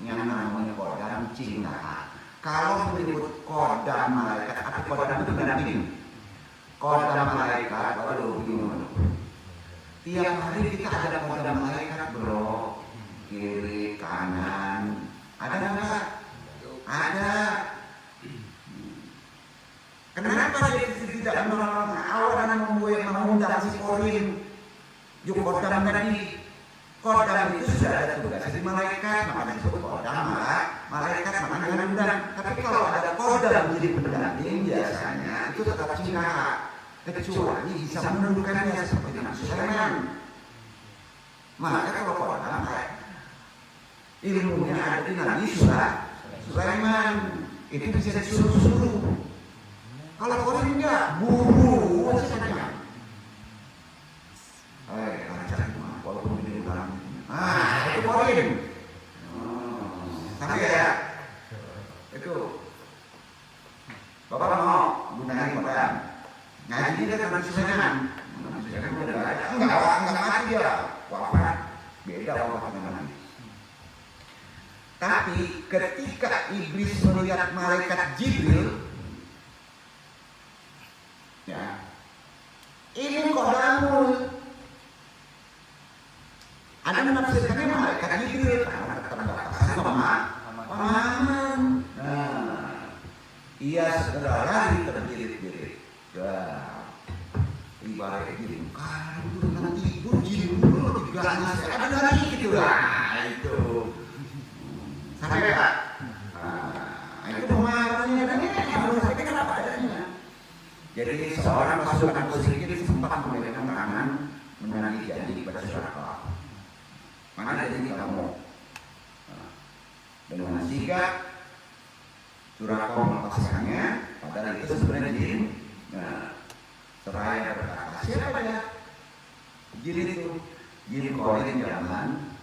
A: Yang namanya kodam Cina. Kalau menyebut kodam malaikat, arti kodam itu pendamping. Kodam malaikat, waduh bingung. Tiap hari kita ada kodam malaikat, bro. Kiri, kanan, ada nggak? Ada. Kenapa dia tidak menolong awal dan mengundang si korin? Yuk kodam tadi. Kodam itu sudah ada tugas di malaikat, maka disebut kodam malaikat, maka jangan undang. Tapi kalau ada kodam jadi pendamping biasanya itu tetap Cina, kecuali bisa menundukkannya seperti Nabi Sulaiman. Maka kalau kodam ilmunya ada di Nabi Sulaiman, itu bisa disuruh-suruh. Kalau korin enggak, buru saja. Walaupun di dalam, itu korin. Sama ya, itu. Bapak mau gunakan kodam. Ngaji dia kan Nabi Sulaiman. Enggak mati dia. Wafat. Beda wafat dengan Nabi. Tapi ketika iblis melihat malaikat Jibril, ya, ini kok bangun. Ada menafsirkannya malaikat Jibril karena keterbatasan pemahaman. Nah, ia segera lari terbirit-birit. Ya, ibarat gini, kalau nanti tidur jin dulu juga masih ada lagi gitu lah. Nah, itu sampai Pak. Nah, itu pemahamannya dan ini harus saya kenapa adanya. Jadi seorang pasukan musyrikin sempat memberikan tangan menagih janji kepada Suraka. Mana janji kamu? Dengan sigap Suraka melepaskannya, padahal itu sebenarnya jin. Nah, seraya berkata, siapa dia? Jin itu, jin korin zaman,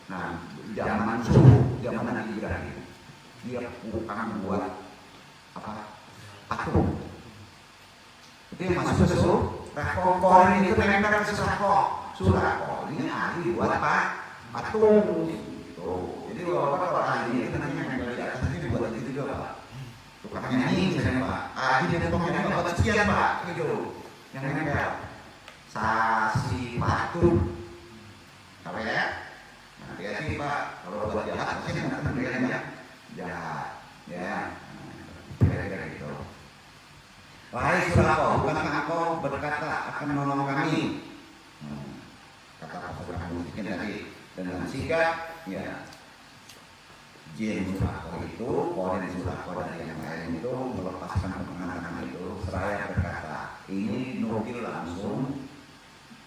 A: nah zaman suhu, zaman Nabi Ibrahim. Dia bukan buat apa? Atom. Itu yang masuk ke korin itu menempel ke Surako. Ini ahli buat apa? Atom. Jadi kalau ahli itu nanti menempel di atas ini buat itu juga Pak. Tukang nyanyi misalnya Pak, ahli dan tukang nyanyi buat sekian Pak, gitu. Yang menempel sasi patung. Apa ya? Hati-hati Pak, kalau buat jahat pasti nanti menempelnya jahat, ya. Kira-kira gitu. Wahai Suraka, bukankah engkau berkata akan menolong kami? Kata pasukan musyrikin tadi dengan sigap, ya. Jin Suraka itu, korin Suraka dari yang lain itu melepaskan penganan itu, seraya berkata, ini nukil langsung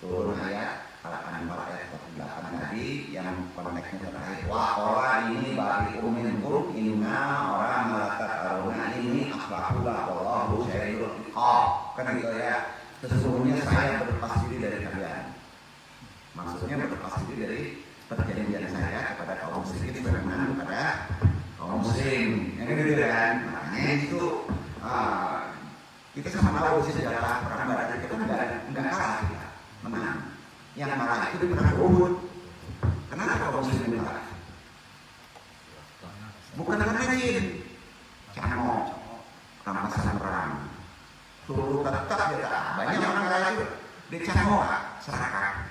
A: turun ayat Al-Anfal ayat 48 tadi yang konteksnya terakhir. Wah, ini bagi minkum inna orang melakat aruna ini akhlakullah wallahu syahidul iqab. Kan gitu ya. Sesungguhnya saya berlepas diri dari kalian. Maksudnya berlepas diri dari perjanjian saya kepada kaum musyrikin sebagaimana kepada kaum muslim. Yang gitu kan. Makanya itu kita sama tahu sejarah perang Badar kita enggak kalah kita, menang. Yang marah itu di perang Uhud. Kenapa kaum muslimin marah? Bukan karena jin, cangok, rampasan perang. Suruh tetap ya, banyak orang kalah itu dicangok, serakah.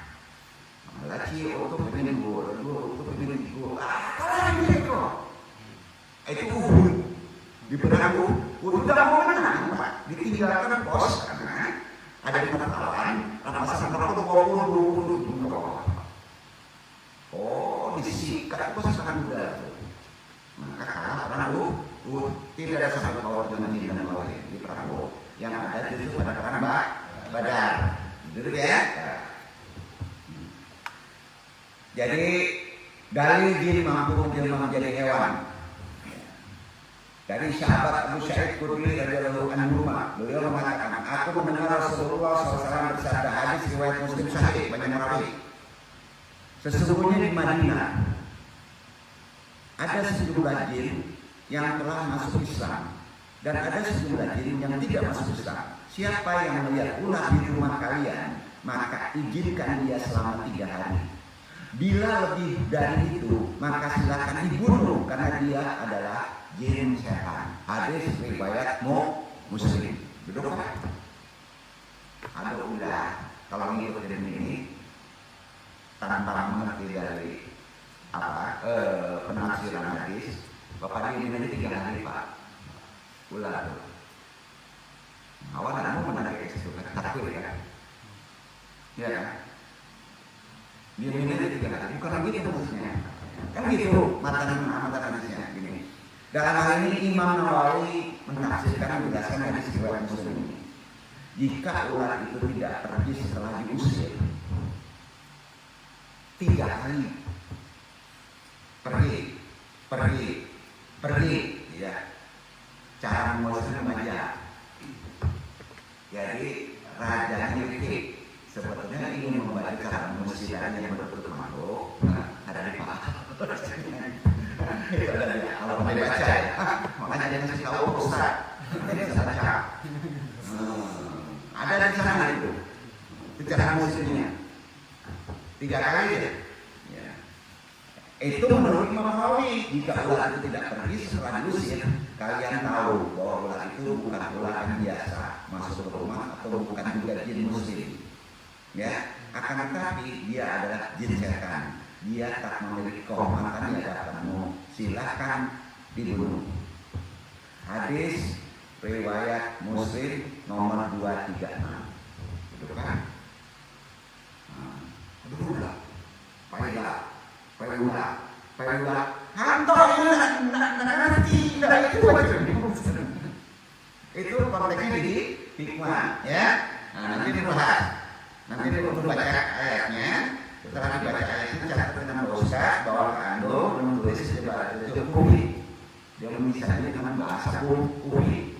A: Lagi untuk pengen untuk pengen gol. Kalah itu. Itu Uhud. Di perang Uhud udah mau menang, Pak. Ditinggalkan bos karena ada di lawan, rampasan perang itu disikat pasukan udara. Maka kalah perang Uhud. Tidak ada sangkut paut dengan jin dan lain di perang Uhud. Yang ada justru pada perang Badar. Gitu ya. Jadi dalil jin mampu menjelma menjadi hewan. Dari sahabat Abu Sa'id Khudri radhiyallahu anhu, beliau mengatakan, aku mendengar Rasulullah SAW bersabda, hadis riwayat Muslim sahih banyak rawi. Sesungguhnya di Madinah ada sejumlah jin yang telah masuk Islam dan ada sejumlah jin yang tidak masuk Islam. Siapa yang melihat ular di rumah kalian, maka izinkan dia selama 3 hari. Bila lebih dari itu, maka silakan dibunuh karena dia adalah jin setan. Hadis riwayat Muslim. Duduk Pak. Ada ular. Kalau ngikutin ini tanpa mengerti dari penafsiran hadis, Bapak ini 3 hari Pak. Ular. Awal kamu menarik ekspektasi takut ya. Ya kan? Dia ini 3 hari. Bukan begitu maksudnya. Kan gitu mata hadisnya gini. Dalam hal ini Imam Nawawi menafsirkan menjelaskan hadis riwayat Muslim ini. Jika ular itu tidak pergi setelah diusir 3 hari, pergi, ya. Cara mengusirnya banyak. Jadi rajanya itu sebetulnya ingin membaca cara mengusirnya yang betul-betul makhluk. Ada di Pak. Kalau mau baca ya, makanya dia ngasih tahu Ustaz. Dia baca. Ada di sana itu. Cara musiknya 3 kali ya. Itu menurut Imam Nawawi. Jika ular itu tidak pergi setelah diusir, kalian tahu bahwa ular itu bukan ular yang biasa masuk ke rumah atau bukan juga jin muslim. Ya, akan tetapi dia adalah jin setan. Dia tak memiliki kehormatan di hadapanmu. Silakan dibunuh. Hadis riwayat Muslim nomor 236. Itu kan? Udah. Payulah. Hantar nanti itu aja. Itu konteksnya di hikmah, ya. Nah, nanti dibahas. Nanti dulu baca ayatnya. Setelah dibaca ayat itu catat dengan Ustaz bahwa Ando menulis sebagai itu kufi. Dia misalnya dengan bahasa kufi.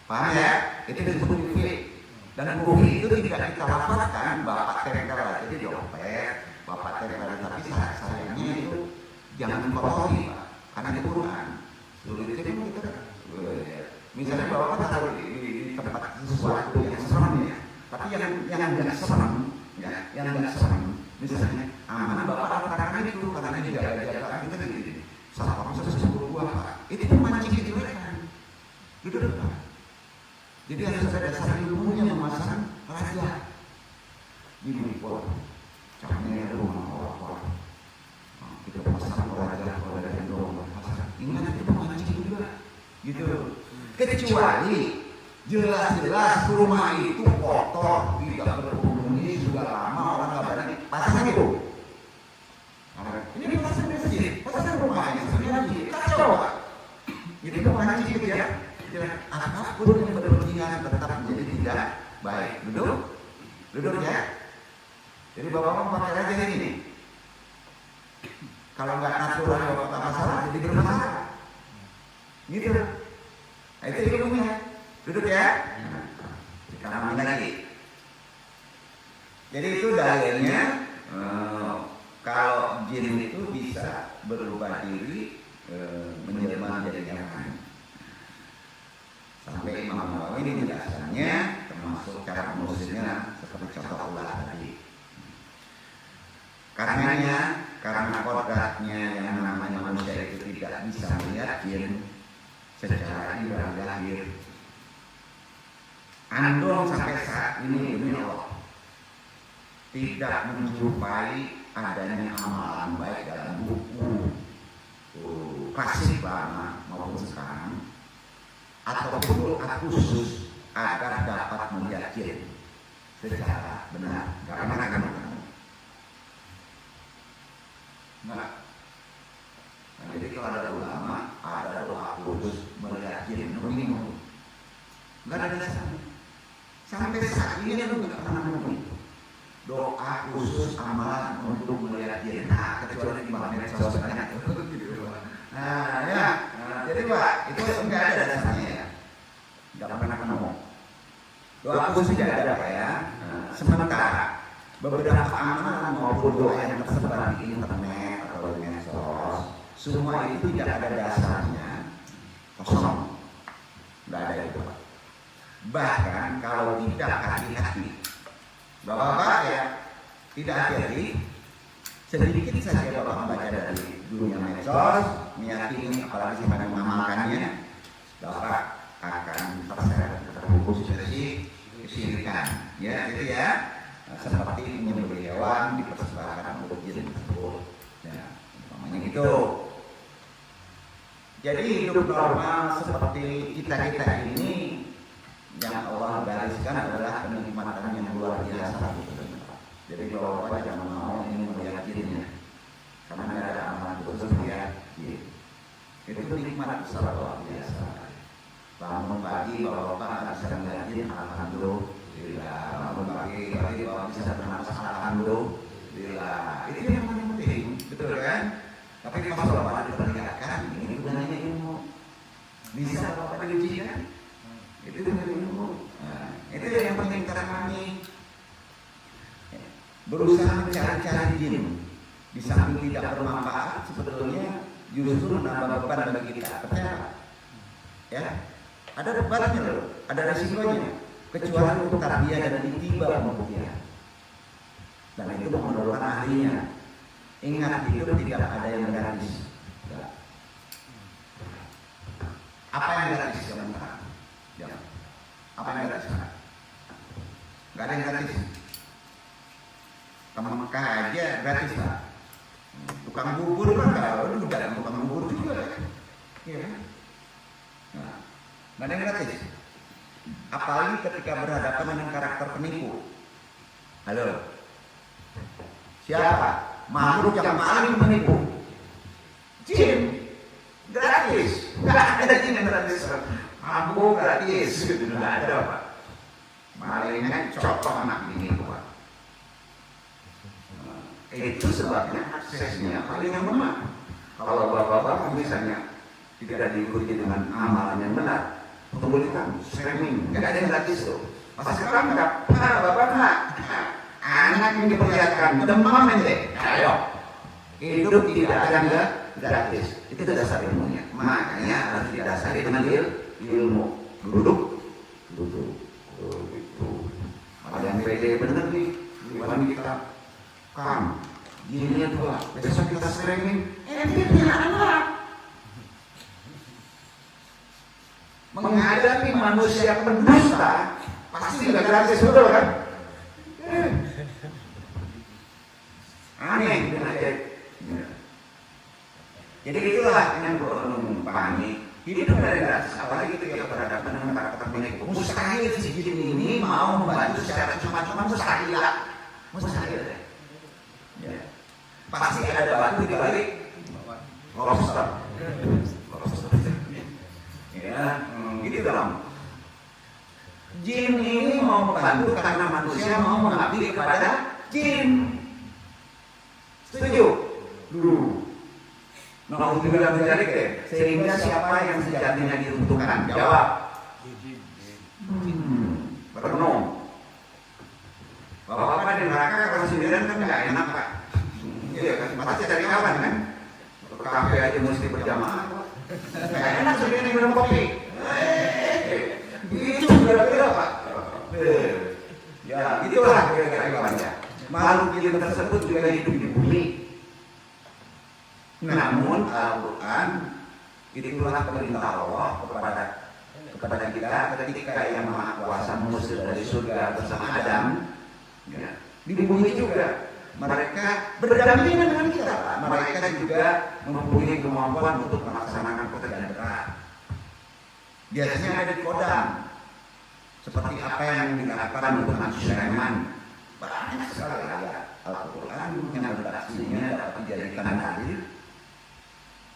A: Paham ya? Itu disebut kufi. Dan kufi itu tidak kita lafazkan bapak tempel aja di dompet, bapak tempel, tapi sayangnya itu jangan dikotori, Pak. Karena di Quran. Dulu itu kita misalnya bapak taruh di tempat sesuatu yang serem ya. Tapi yang enggak serem, ya, yang enggak serem, misalnya aman bapak tangan itu karena dia jaga kita gini. Salah orang sesuatu Pak. Itu memancing kejelekan. Gitu Pak. Jadi harus ada dasar ilmunya memasang raja di Bogor. Caranya rumah orang. Kita pasang raja yang rumah. Ingat itu memancing juga. Gitu. Kecuali jelas-jelas rumah itu kotor, tidak berpenghuni sudah lama, orang nggak berani pasang itu. Ini pasang masjid, pasang rumahnya sendiri, kacau. Jadi memancing gitu ya. Apapun yang berlebihan tetap menjadi tidak baik. Duduk ya. Jadi bapak pakai aja ini. Kalau nggak natural bapak tak masalah, jadi bermasalah. Gitu. Nah, itu ilmunya. Duduk ya. Kita ambil lagi. Jadi itu dalilnya kalau jin itu bisa berubah diri menjelma menjadi yang lain. Sampai Imam Nawawi ini penjelasannya termasuk cara menulisnya seperti contoh ular tadi. Karena kodratnya yang namanya manusia itu tidak bisa melihat jin secara lahir. Andong sampai saat ini demi Allah tidak menjumpai adanya amalan baik dalam buku klasik lama maupun sekarang ataupun doa khusus agar dapat melihat jin secara benar. Karena nah, jadi kalau ada ulama ada doa khusus melihat jin, bingung. Nggak ada dasarnya. Sampai saat ini lu nggak pernah menemui doa khusus amalan untuk melihat jin. Nah, kecuali di mana medsos banyak. Nah, ya. Jadi Pak, itu nggak ada dasarnya ya. Nggak pernah ketemu. Doa khusus tidak ada Pak ya. Sementara beberapa amalan maupun doa yang tersebar di internet atau di medsos, semua itu tidak ada dasarnya, kosong, nggak ada itu Pak. Bahkan kalau tidak hati-hati, Bapak ya tidak hati-hati, sedikit saja Bapak membaca dari dunia medsos, meyakini apalagi pada mengamalkannya, Bapak akan terseret terbungkus dari kesyirikan, ya itu ya. Seperti menyembelih hewan dipersembahkan untuk jin tersebut, ya, namanya gitu. Jadi hidup normal seperti kita ini yang Allah gariskan adalah kenikmatan yang luar biasa. Jadi kalau Bapak jangan mau ini melihat jinnya, karena ada amalan khusus melihat jin. Itu nikmat besar luar biasa. Bangun pagi Bapak bisa melihat jin, alhamdulillah. Bangun pagi Bapak bisa bernapas, alhamdulillah. Itu yang paling penting, betul kan? Tapi kalau Bapak diperlihatkan, ini gunanya ilmu. Bisa Bapak diujikan? Itu dengan ilmu. Nah, itu yang penting karena kami berusaha mencari-cari jin. Di samping tidak bermanfaat, sebetulnya justru menambah beban bagi kita. Percaya? Ya, ada bebannya loh, ada resikonya. Kecuali untuk tarbiyah dan ittiba pembuktian. Dan itu memerlukan ahlinya. Ingat, hidup tidak ada yang gratis. Ya. Apa yang gratis yang murah? Ya. Apa yang gratis? Gak ada yang gratis. Ke Mekah aja gratis lah. Tukang bubur kan kalau udah tukang bubur juga. Iya kan? Nah, gak ada yang gratis. Apalagi ketika berhadapan dengan karakter penipu. Halo. Siapa? Makhluk yang paling menipu. Jin. Gratis. Gak ada jin yang gratis. Mampu gratis. Gak ada, Pak. Malingnya contoh anak ini, Pak. Itu sebabnya aksesnya paling yang lemah. Kalau bapak-bapak misalnya tidak diikuti dengan amalan yang benar, pemberitaan streaming, nggak ada yang gratis tuh. Pas sekarang nggak, bapak nggak. Anak yang diperlihatkan demam ente, ayo. Hidup tidak ada yang gratis. Itu dasar ilmunya. Makanya harus didasari dengan ilmu. Duduk. Itu. Ada yang pede bener nih. Iwan kita. Kang, gini dua, besok kita streaming, punya anak. Menghadapi manusia pendusta, pasti nggak gratis, betul kan? Aneh, jadi itulah yang perlu pahami. Hidup dari gratis, apalagi ketika berhadapan dengan karakter penipu. Mustahil si jin ini mau membantu secara cuma-cuma, mustahil. Ya. Pasti ada batu di balik lobster. Ya, gitu dong. Jin ini mau membantu karena manusia mau mengabdi kepada jin. Setuju? Mau juga mencari sehingga siapa yang sejatinya diuntungkan? Jawab. Perenung. Bapak-bapak di neraka kalau sendirian kan nggak enak, Pak. Iya kan, pasti cari kawan kan. Ke kafe aja mesti berjamaah. Nggak enak sendiri minum kopi. Itu kira-kira, Pak. Ya, itulah kira-kira kawannya. Makhluk jin tersebut juga hidup di bumi. Namun Al-Quran itulah perintah Allah kepada kita ketika yang Maha Kuasa mengusir dari surga bersama Adam. Ya. Di bumi juga mereka berdampingan dengan kita. Mereka juga mempunyai kemampuan untuk melaksanakan pekerjaan berat. Biasanya ada di Kodam, seperti apa yang dilakukan untuk Nabi Sulaiman. Banyak sekali ayat Al-Quran yang redaksinya dapat dijadikan dalil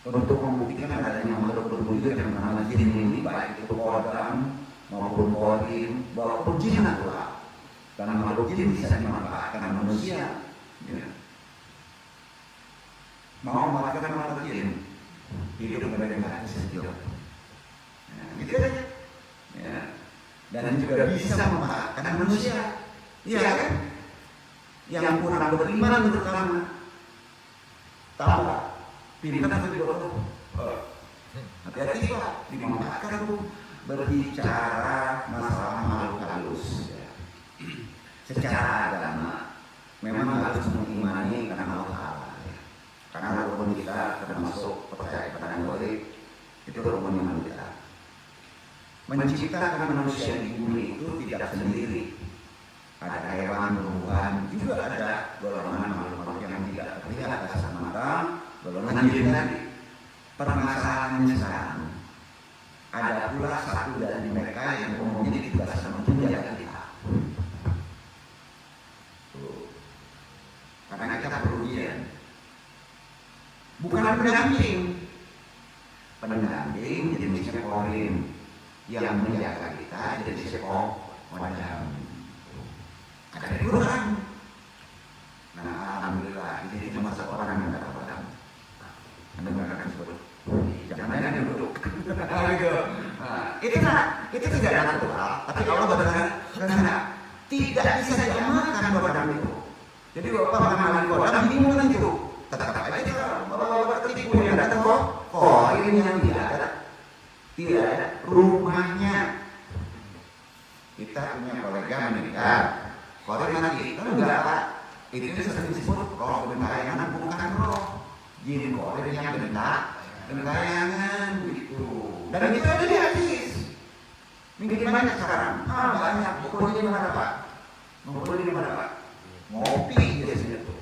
A: untuk membuktikan adanya makhluk berwujud yang bernama jin ini, baik itu Kodam maupun Kodim, walaupun jin natural. Karena makhluk jin bisa dimanfaatkan manusia. Ya. Mau memanfaatkan makhluk jin, hidup mereka nggak sejauh. Nah, gitu aja. Ya. Dan juga bisa memanfaatkan manusia. Iya kan? Yang kurang beriman terutama. Tahu tak? Pintar itu hati-hati Pak, dimanfaatkan tuh berbicara masalah makhluk halus. Secara agama memang harus mengimani karena Allah. Karena rukun kita termasuk percaya kepada Goib, itu rukun iman kita. Menciptakan manusia di bumi itu tidak sendiri. Ada hewan, tumbuhan, juga ada golongan makhluk yang tidak terlihat kasat mata, golongan jin tadi. Permasalahannya sekarang, ada pula satu dari mereka yang umumnya ditugaskan untuk menjaga kita. Karena kita perlu dia. Bukan pendamping. Pendamping jenisnya korin. Yang menjaga kita jenisnya kodam. Ada kurang. Nah, alhamdulillah ini cuma satu orang yang dapat kodam. Anda mengatakan seperti jangan-jangan yang duduk. Itu tidak natural. Tapi Allah berkata karena tidak bisa diamalkan kodam itu. Jadi bapak mengamalkan kodam bingung kan itu. Tetap aja bapak tertipu yang datang kok. Ini yang tidak ada. Tidak ada rumahnya. Kita punya kolega meninggal. Kolega mati, kan enggak Pak. Itu sering disebut kalau kebenaran bukan jin korin yang gentayangan gitu. Dan itu ada di hadis. Mungkin banyak sekarang. Banyak. Ngumpulnya di mana Pak? Ngumpulnya di mana Pak? Ngopi biasanya tuh.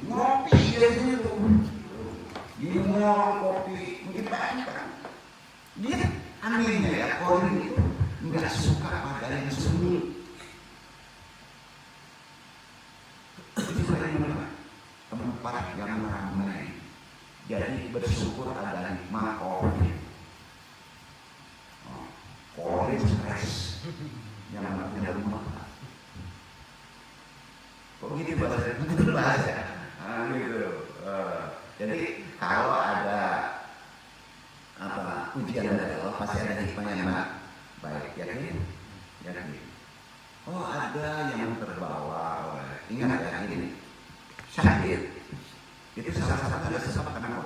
A: Ngopi biasanya tuh. Di mall kopi mungkin banyak kan. Dia anehnya ya korin itu nggak suka pada yang sunyi. Itu tempat yang ramai. Jadi bersyukur ada hikmah korin. Korin stres yang nggak punya rumah. Kok gitu bahasa? Gitu. Jadi kalau ada ujian dari Allah pasti ada hikmahnya baik. Yakin? Oh ada yang terbawa oleh ingat ya ini sakit itu salah satu ada sebab karena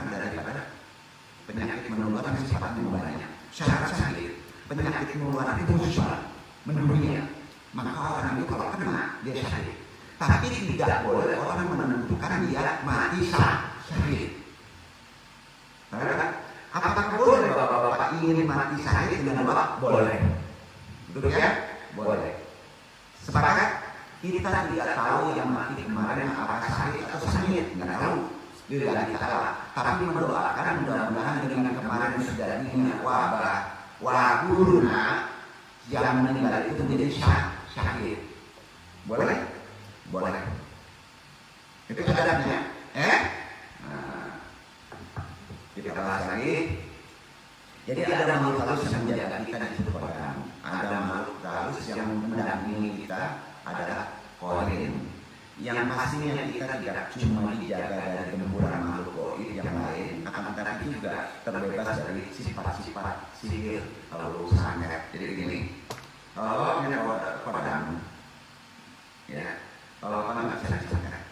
A: daripada penyakit menular yang sifatnya banyak. Syarat sakit penyakit menular itu musibah mendunia, maka orang itu kalau kena dia sakit. Tapi tidak boleh orang menentukan dia mati sakit. Apakah boleh Bapak ingin mati sakit dengan Bapak? Boleh. Betul ya? Boleh. Sepakat? Kita tidak tahu yang mati kemarin apakah sakit atau sakit, nggak tahu. Tidak kita tahu. Tapi mendoakan mudah-mudahan dengan kemarin terjadinya wabah yang meninggal itu menjadi sakit. Boleh? Boleh. Itu adabnya. Kita bahas lagi. Jadi ada makhluk halus yang menjaga kita di situ Pak. Ada makhluk halus yang mendampingi kita adalah korin. Yang pastinya kita tidak cuma dijaga dari gempuran makhluk gaib yang lain, akan tetapi juga terbebas dari sifat-sifat sihir kalau santet. Jadi begini, kalau ini kodam, ya, kalau kamu nggak bisa santet,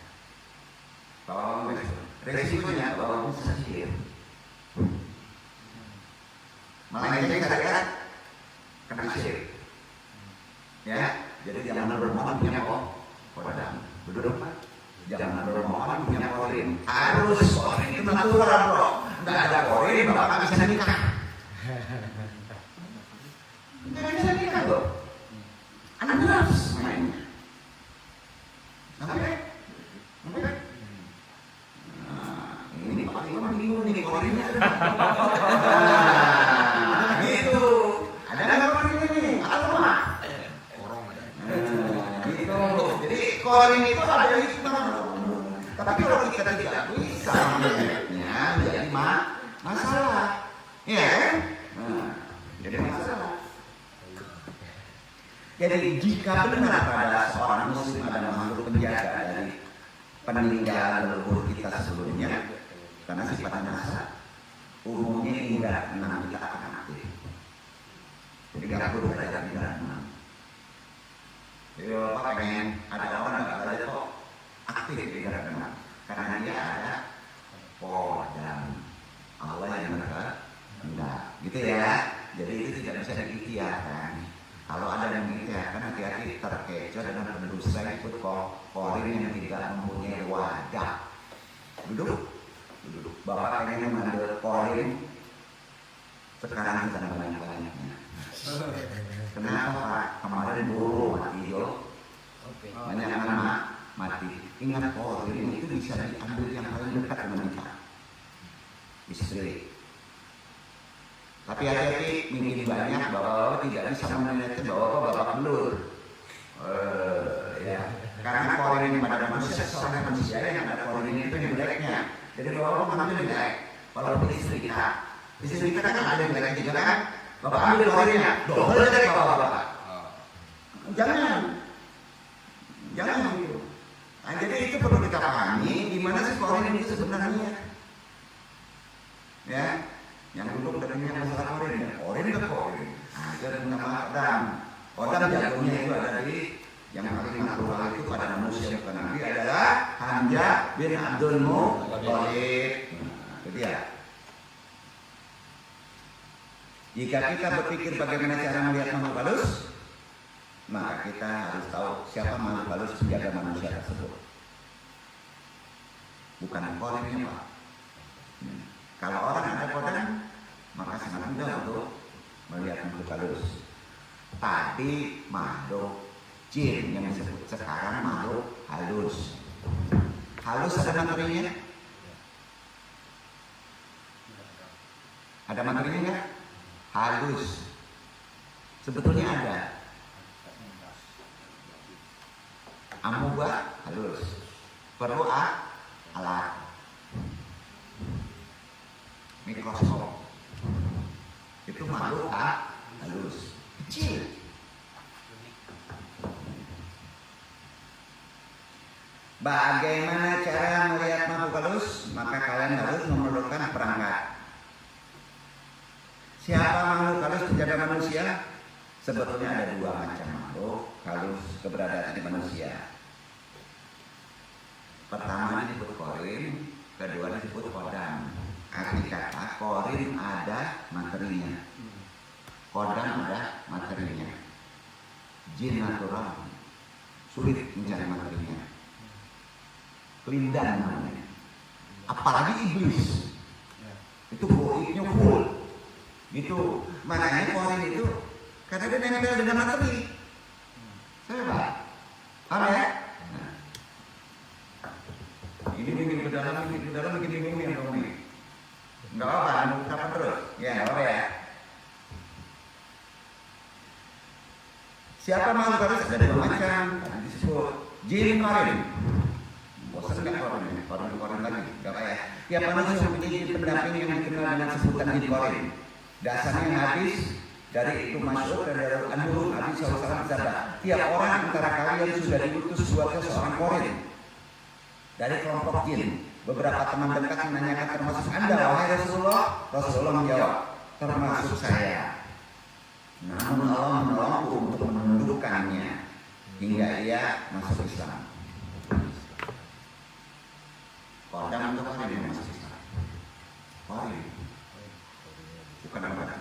A: kalau resikonya kalau bisa sihir, malah ini kadang-kadang kena sihir, ya. Jadi jangan bermohon punya kodam. Duduk Pak. Jangan bermohon punya korin. Harus korin itu natural bro. Nggak ada korin Bapak bisa nikah. Nggak bisa nikah loh. Anak harus main. Sampai? Ini Pak Iwan bingung nih korinnya. Gitu. Ada nggak korin ini? Atau apa? Jadi korin itu ada hikmah. Tapi kalau kita tidak bisa melihatnya jadi masalah. Ya kan? Jadi masalah. Jadi jika benar pada seorang muslim ada makhluk penjaga dari peninggalan leluhur kita sebelumnya, karena sifatnya masalah, umumnya hingga 6 kita akan aktif. Jadi nggak perlu belajar hingga 6. Jadi Bapak pengen ada orang nggak belajar kok aktif di dalam karena dia ada kodam Allah yang enggak gitu ya. Jadi itu tidak bisa diikhtiarkan. Kalau ada yang mengikhtiarkan hati-hati terkecoh dengan pendosa ikut korin yang tidak mempunyai wadah. Duduk. Bapak pengen mengambil korin sekarang sedang banyak-banyaknya. Kenapa Pak? Kemarin burung mati yo. Banyak anak mati. Ingat korin itu bisa diambil yang paling dekat dengan kita. Istri. Tapi hati-hati mungkin banyak bahwa tidak bisa menilai bahwa Bapak belur. Ya. Karena korin pada manusia seorang manusia yang ada korin itu yang jeleknya. Jadi Bapak mengambil yang jelek. Walaupun istri kita kan ada yang jelek juga kan. Bapak ambil korinnya, double jelek Bapak. Jangan gitu. Nah, jadi itu perlu kita pahami di mana sih korin itu sebenarnya. Ya, yang dulu katanya masalah korin ke korin. Nah, itu ada nama kodam jagonya itu ada di yang paling natural itu pada manusia bukan nabi adalah Hamzah bin Abdul Muthalib. Itu ya. Jika kita berpikir bagaimana cara melihat makhluk halus, maka kita harus tahu siapa makhluk halus penjaga manusia tersebut. bukan korinnya Pak. Kalau orang ada kodam, maka sangat mudah untuk melihat makhluk halus. Tadi makhluk jin yang disebut sekarang makhluk halus. Halus ada materinya? Ada materinya nggak? Halus. Sebetulnya ada. Amuba halus. Perlu alat. Mikroskop. Itu makhluk halus. Kecil. Bagaimana cara melihat makhluk halus? Maka kalian harus memerlukan perangkat. Siapa makhluk halus kepada manusia? Sebetulnya ada dua macam makhluk halus keberadaan di manusia. Pertama disebut korin, kedua disebut kodam. Arti kata korin ada materinya, kodam ada materinya. Jin natural sulit mencari materinya. Kelindan namanya. Apalagi iblis. Itu goibnya full. Gitu. Makanya korin itu karena dia nempel dengan materi. Saya Pak. Paham ya? Nah. Ini bikin ke dalam bikin bingung yang dong nih. Enggak apa-apa, kapan terus? Ya, enggak apa ya. Siapa makhluk halus? Ada dua macam. Disebut jin korin. Bosan nggak korin lagi? Enggak apa ya. Tiap manusia memiliki pendamping yang dikenal dengan sebutan jin korin. Dasarnya hadis dari itu Mas'ud dan dari An-Nur Nabi SAW bersabda, tiap orang antara kalian sudah diutus buat seorang korin dari kelompok jin. Beberapa teman dekat menanyakan termasuk Anda wahai Rasulullah. Rasulullah menjawab, termasuk saya. Namun Allah menolongku untuk menundukkannya hingga ia masuk Islam. Kodam untuk korin yang masuk Islam. Korin bukan apa?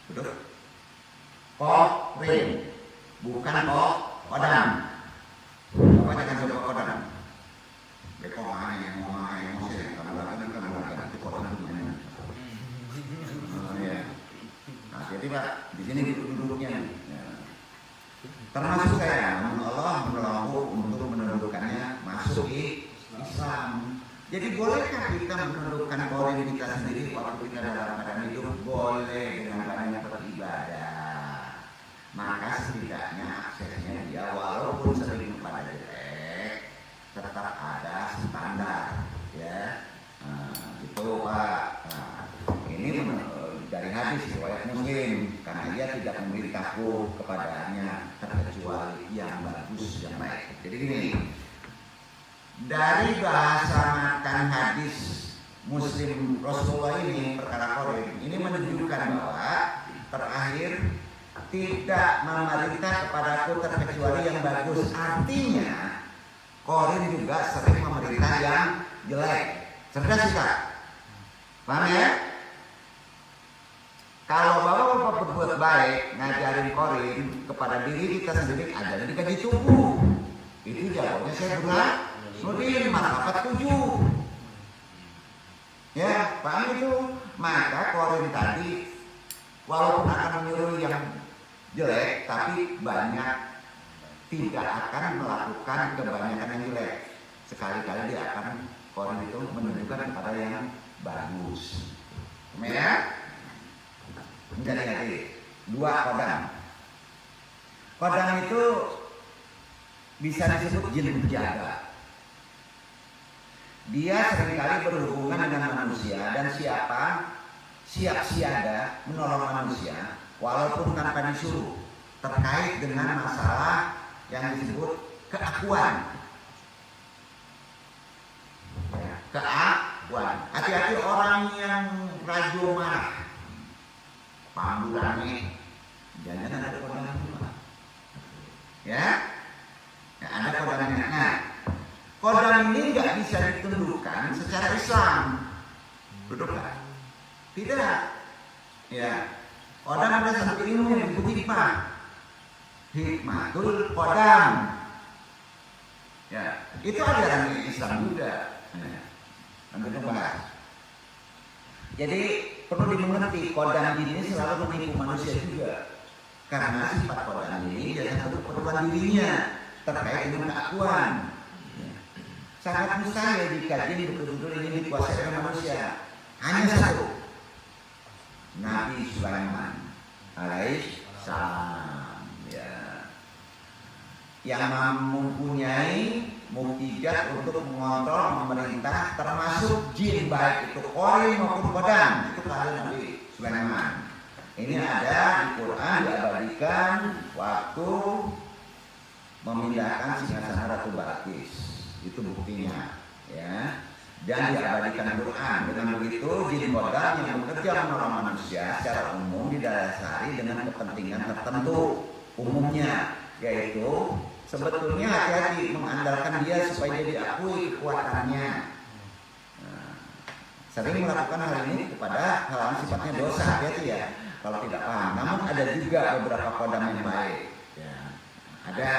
A: Betul? Korin bukan kodam. Bapak jangan coba kodam. Bekok yang emosi, kamu lakukan itu kodam gimana? Ya. Nah, jadi Pak, di sini duduknya. Ya. Termasuk saya, namun Allah menolongku untuk menundukkannya masuk di Islam. Jadi bolehkah kita menundukkan korin kita sendiri waktu kita dalam keadaan hidup? Boleh dengan banyak beribadah. Maka setidaknya aksesnya dia walaupun sering pada jelek, tetap ada standar, ya. Itu Pak. Nah, ini dari hadis riwayat Muslim, karena ia tidak memberitahu kepadanya terkecuali yang bagus, yang baik. Jadi gini. Dari bahasa makan hadis Muslim Rasulullah ini perkara korin ini menunjukkan bahwa terakhir tidak memerintah kepadaku terkecuali yang bagus. Artinya korin juga sering memerintah yang jelek. Cerdas kita, paham ya? Kalau bapak-bapak berbuat baik ngajarin korin kepada diri kita sendiri, ajarin dikaji tubuh. Itu jawabnya saya berat. Nudin martabat 7. Ya, paham itu? Maka korin tadi walaupun akan menyuruh yang jelek, tapi banyak tidak akan melakukan kebanyakan yang jelek. Sekali-kali dia akan korin itu menunjukkan kepada yang bagus. Ya? Jadi 2 kodam. Kodam itu bisa disebut jin penjaga. Dia seringkali berhubungan dengan manusia dan siap siaga menolong manusia walaupun tanpa disuruh terkait dengan masalah yang disebut keakuan. Keakuan. Hati-hati orang yang rajo marah. Panggulannya jangan ada kodam juga. Ya ada kodamnya. Nah, kodam ini nggak bisa ditundukkan secara Islam, betul nggak? Tidak. Ya, kodam ada satu ilmu yang disebut hikmah, hikmatul kodam. Ya, itu ajaran Islam juga. Nanti bahas. Jadi perlu dimengerti kodam jin ini selalu menipu manusia juga. Karena sifat kodam ini adalah satu perbuatan dirinya terkait dengan keakuan. Sangat mustahil jika jin betul-betul ingin dikuasai oleh manusia. Hanya satu, Nabi Sulaiman alaihissalam, ya, yang mempunyai mukjizat untuk mengontrol memerintah termasuk jin, baik itu qori maupun kodam. Itu kalian Nabi Sulaiman. Ini ada di Quran, diabadikan waktu memindahkan singgasana Ratu Balqis. Itu buktinya, ya. Dan diabadikan Quran. Dengan begitu jin kodam yang bekerja menolong manusia secara umum didasari dengan kepentingan tertentu umumnya, yaitu sebetulnya hati-hati mengandalkan dia supaya dia diakui kekuatannya. Sering melakukan hal ini kepada hal yang sifatnya dosa, hati-hati ya kalau tidak paham. Namun ada juga beberapa kodam yang baik, ya. Ada.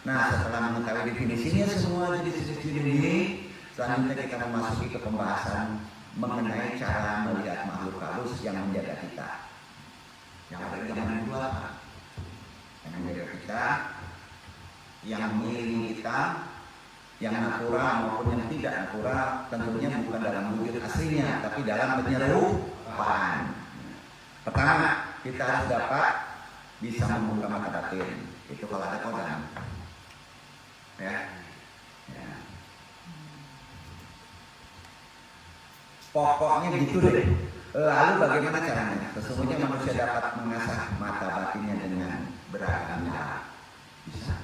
A: Nah, setelah mengetahui definisinya semua jenis-jenis jin ini, selanjutnya kita memasuki ke pembahasan mengenai cara melihat makhluk halus yang menjaga kita. Yang ada di zaman dulu apa? Yang menjaga kita, yang mengiringi kita, yang natural maupun yang tidak natural, tentunya bukan dalam wujud aslinya, tapi dalam penyerupaan. Pertama, kita harus dapat bisa membuka mata batin. Itu kalau ada kodam, ya. Pokoknya gitu deh. Lalu bagaimana caranya? Sesungguhnya manusia dapat mengasah mata batinnya dengan beragam cara. Bisa.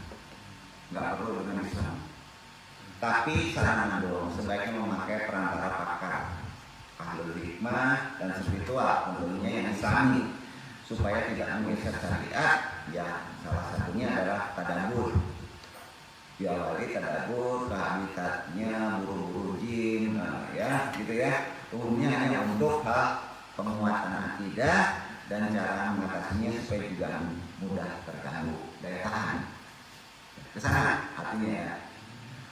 A: Nggak perlu dengan Islam. Tapi saran dong, sebaiknya memakai perantara pakar, ahlul hikmah dan spiritual, tentunya yang Islami, supaya tidak menggeser syariat. Ya, salah satunya adalah tadabbur. Diawali tadabbur ke habitatnya buru-buru jin, ya, gitu ya. Umumnya hanya untuk hal penguatan akidah dan cara mengatasinya supaya juga mudah terganggu daya tahan. Kesana artinya ya,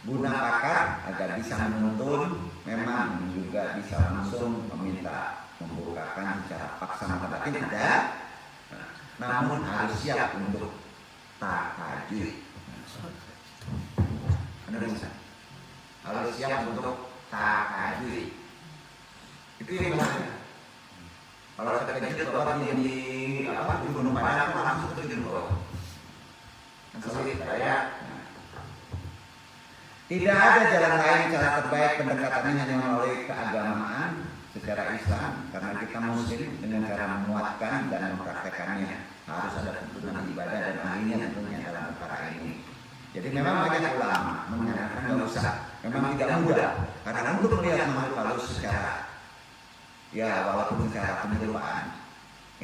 A: guna pakar agar bisa menuntun, memang juga bisa langsung meminta membukakan secara paksa mata batin ada, namun harus siap untuk tahajud. Anda bisa harus siap untuk tahajud. Itu yang bahaya. Kalau saya kejut bapak di Gunung Padang langsung ke Gunung. Sulit saya. Tidak ada jalan lain cara terbaik pendekatannya hanya melalui keagamaan secara Islam, karena kita muslim dengan cara menguatkan dan mempraktekannya harus ada tuntunan ibadah dan ahlinya tentunya dalam perkara ini. Jadi memang banyak ulama menyarankan nggak usah, memang tidak mudah, karena untuk melihat makhluk halus secara ya walaupun secara penyerupaan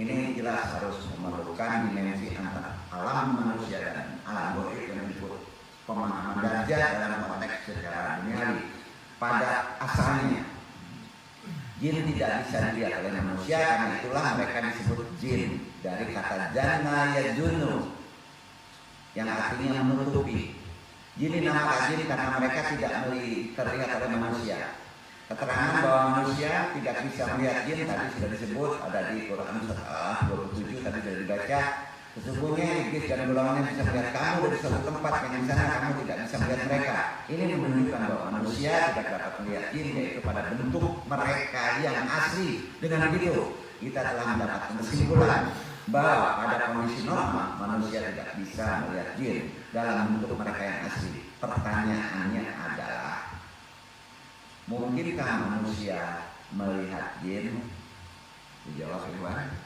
A: ini jelas harus memerlukan dimensi antara alam manusia dan alam gaib yang disebut pemahaman darjah dalam konteks secara duniawi. Pada asalnya jin tidak bisa dilihat oleh manusia, karena itulah mereka disebut jin dari kata janna yajunnu yang artinya menutupi. Jin dinamakan jin karena mereka tidak terlihat oleh manusia. Keterangan bahwa manusia tidak bisa melihat jin tadi sudah disebut, ada di Quran surah 27 tadi sudah dibaca. Sesungguhnya iblis dan golongannya bisa melihat kamu dari suatu tempat yang di sana kamu tidak bisa melihat mereka. Ini menunjukkan bahwa manusia tidak dapat melihat jin, yaitu pada bentuk mereka yang asli. Dengan begitu kita telah mendapatkan kesimpulan bahwa pada kondisi normal manusia tidak bisa melihat jin dalam bentuk mereka yang asli. Pertanyaannya adalah, mungkinkah manusia melihat jin? Dijawab Iwan.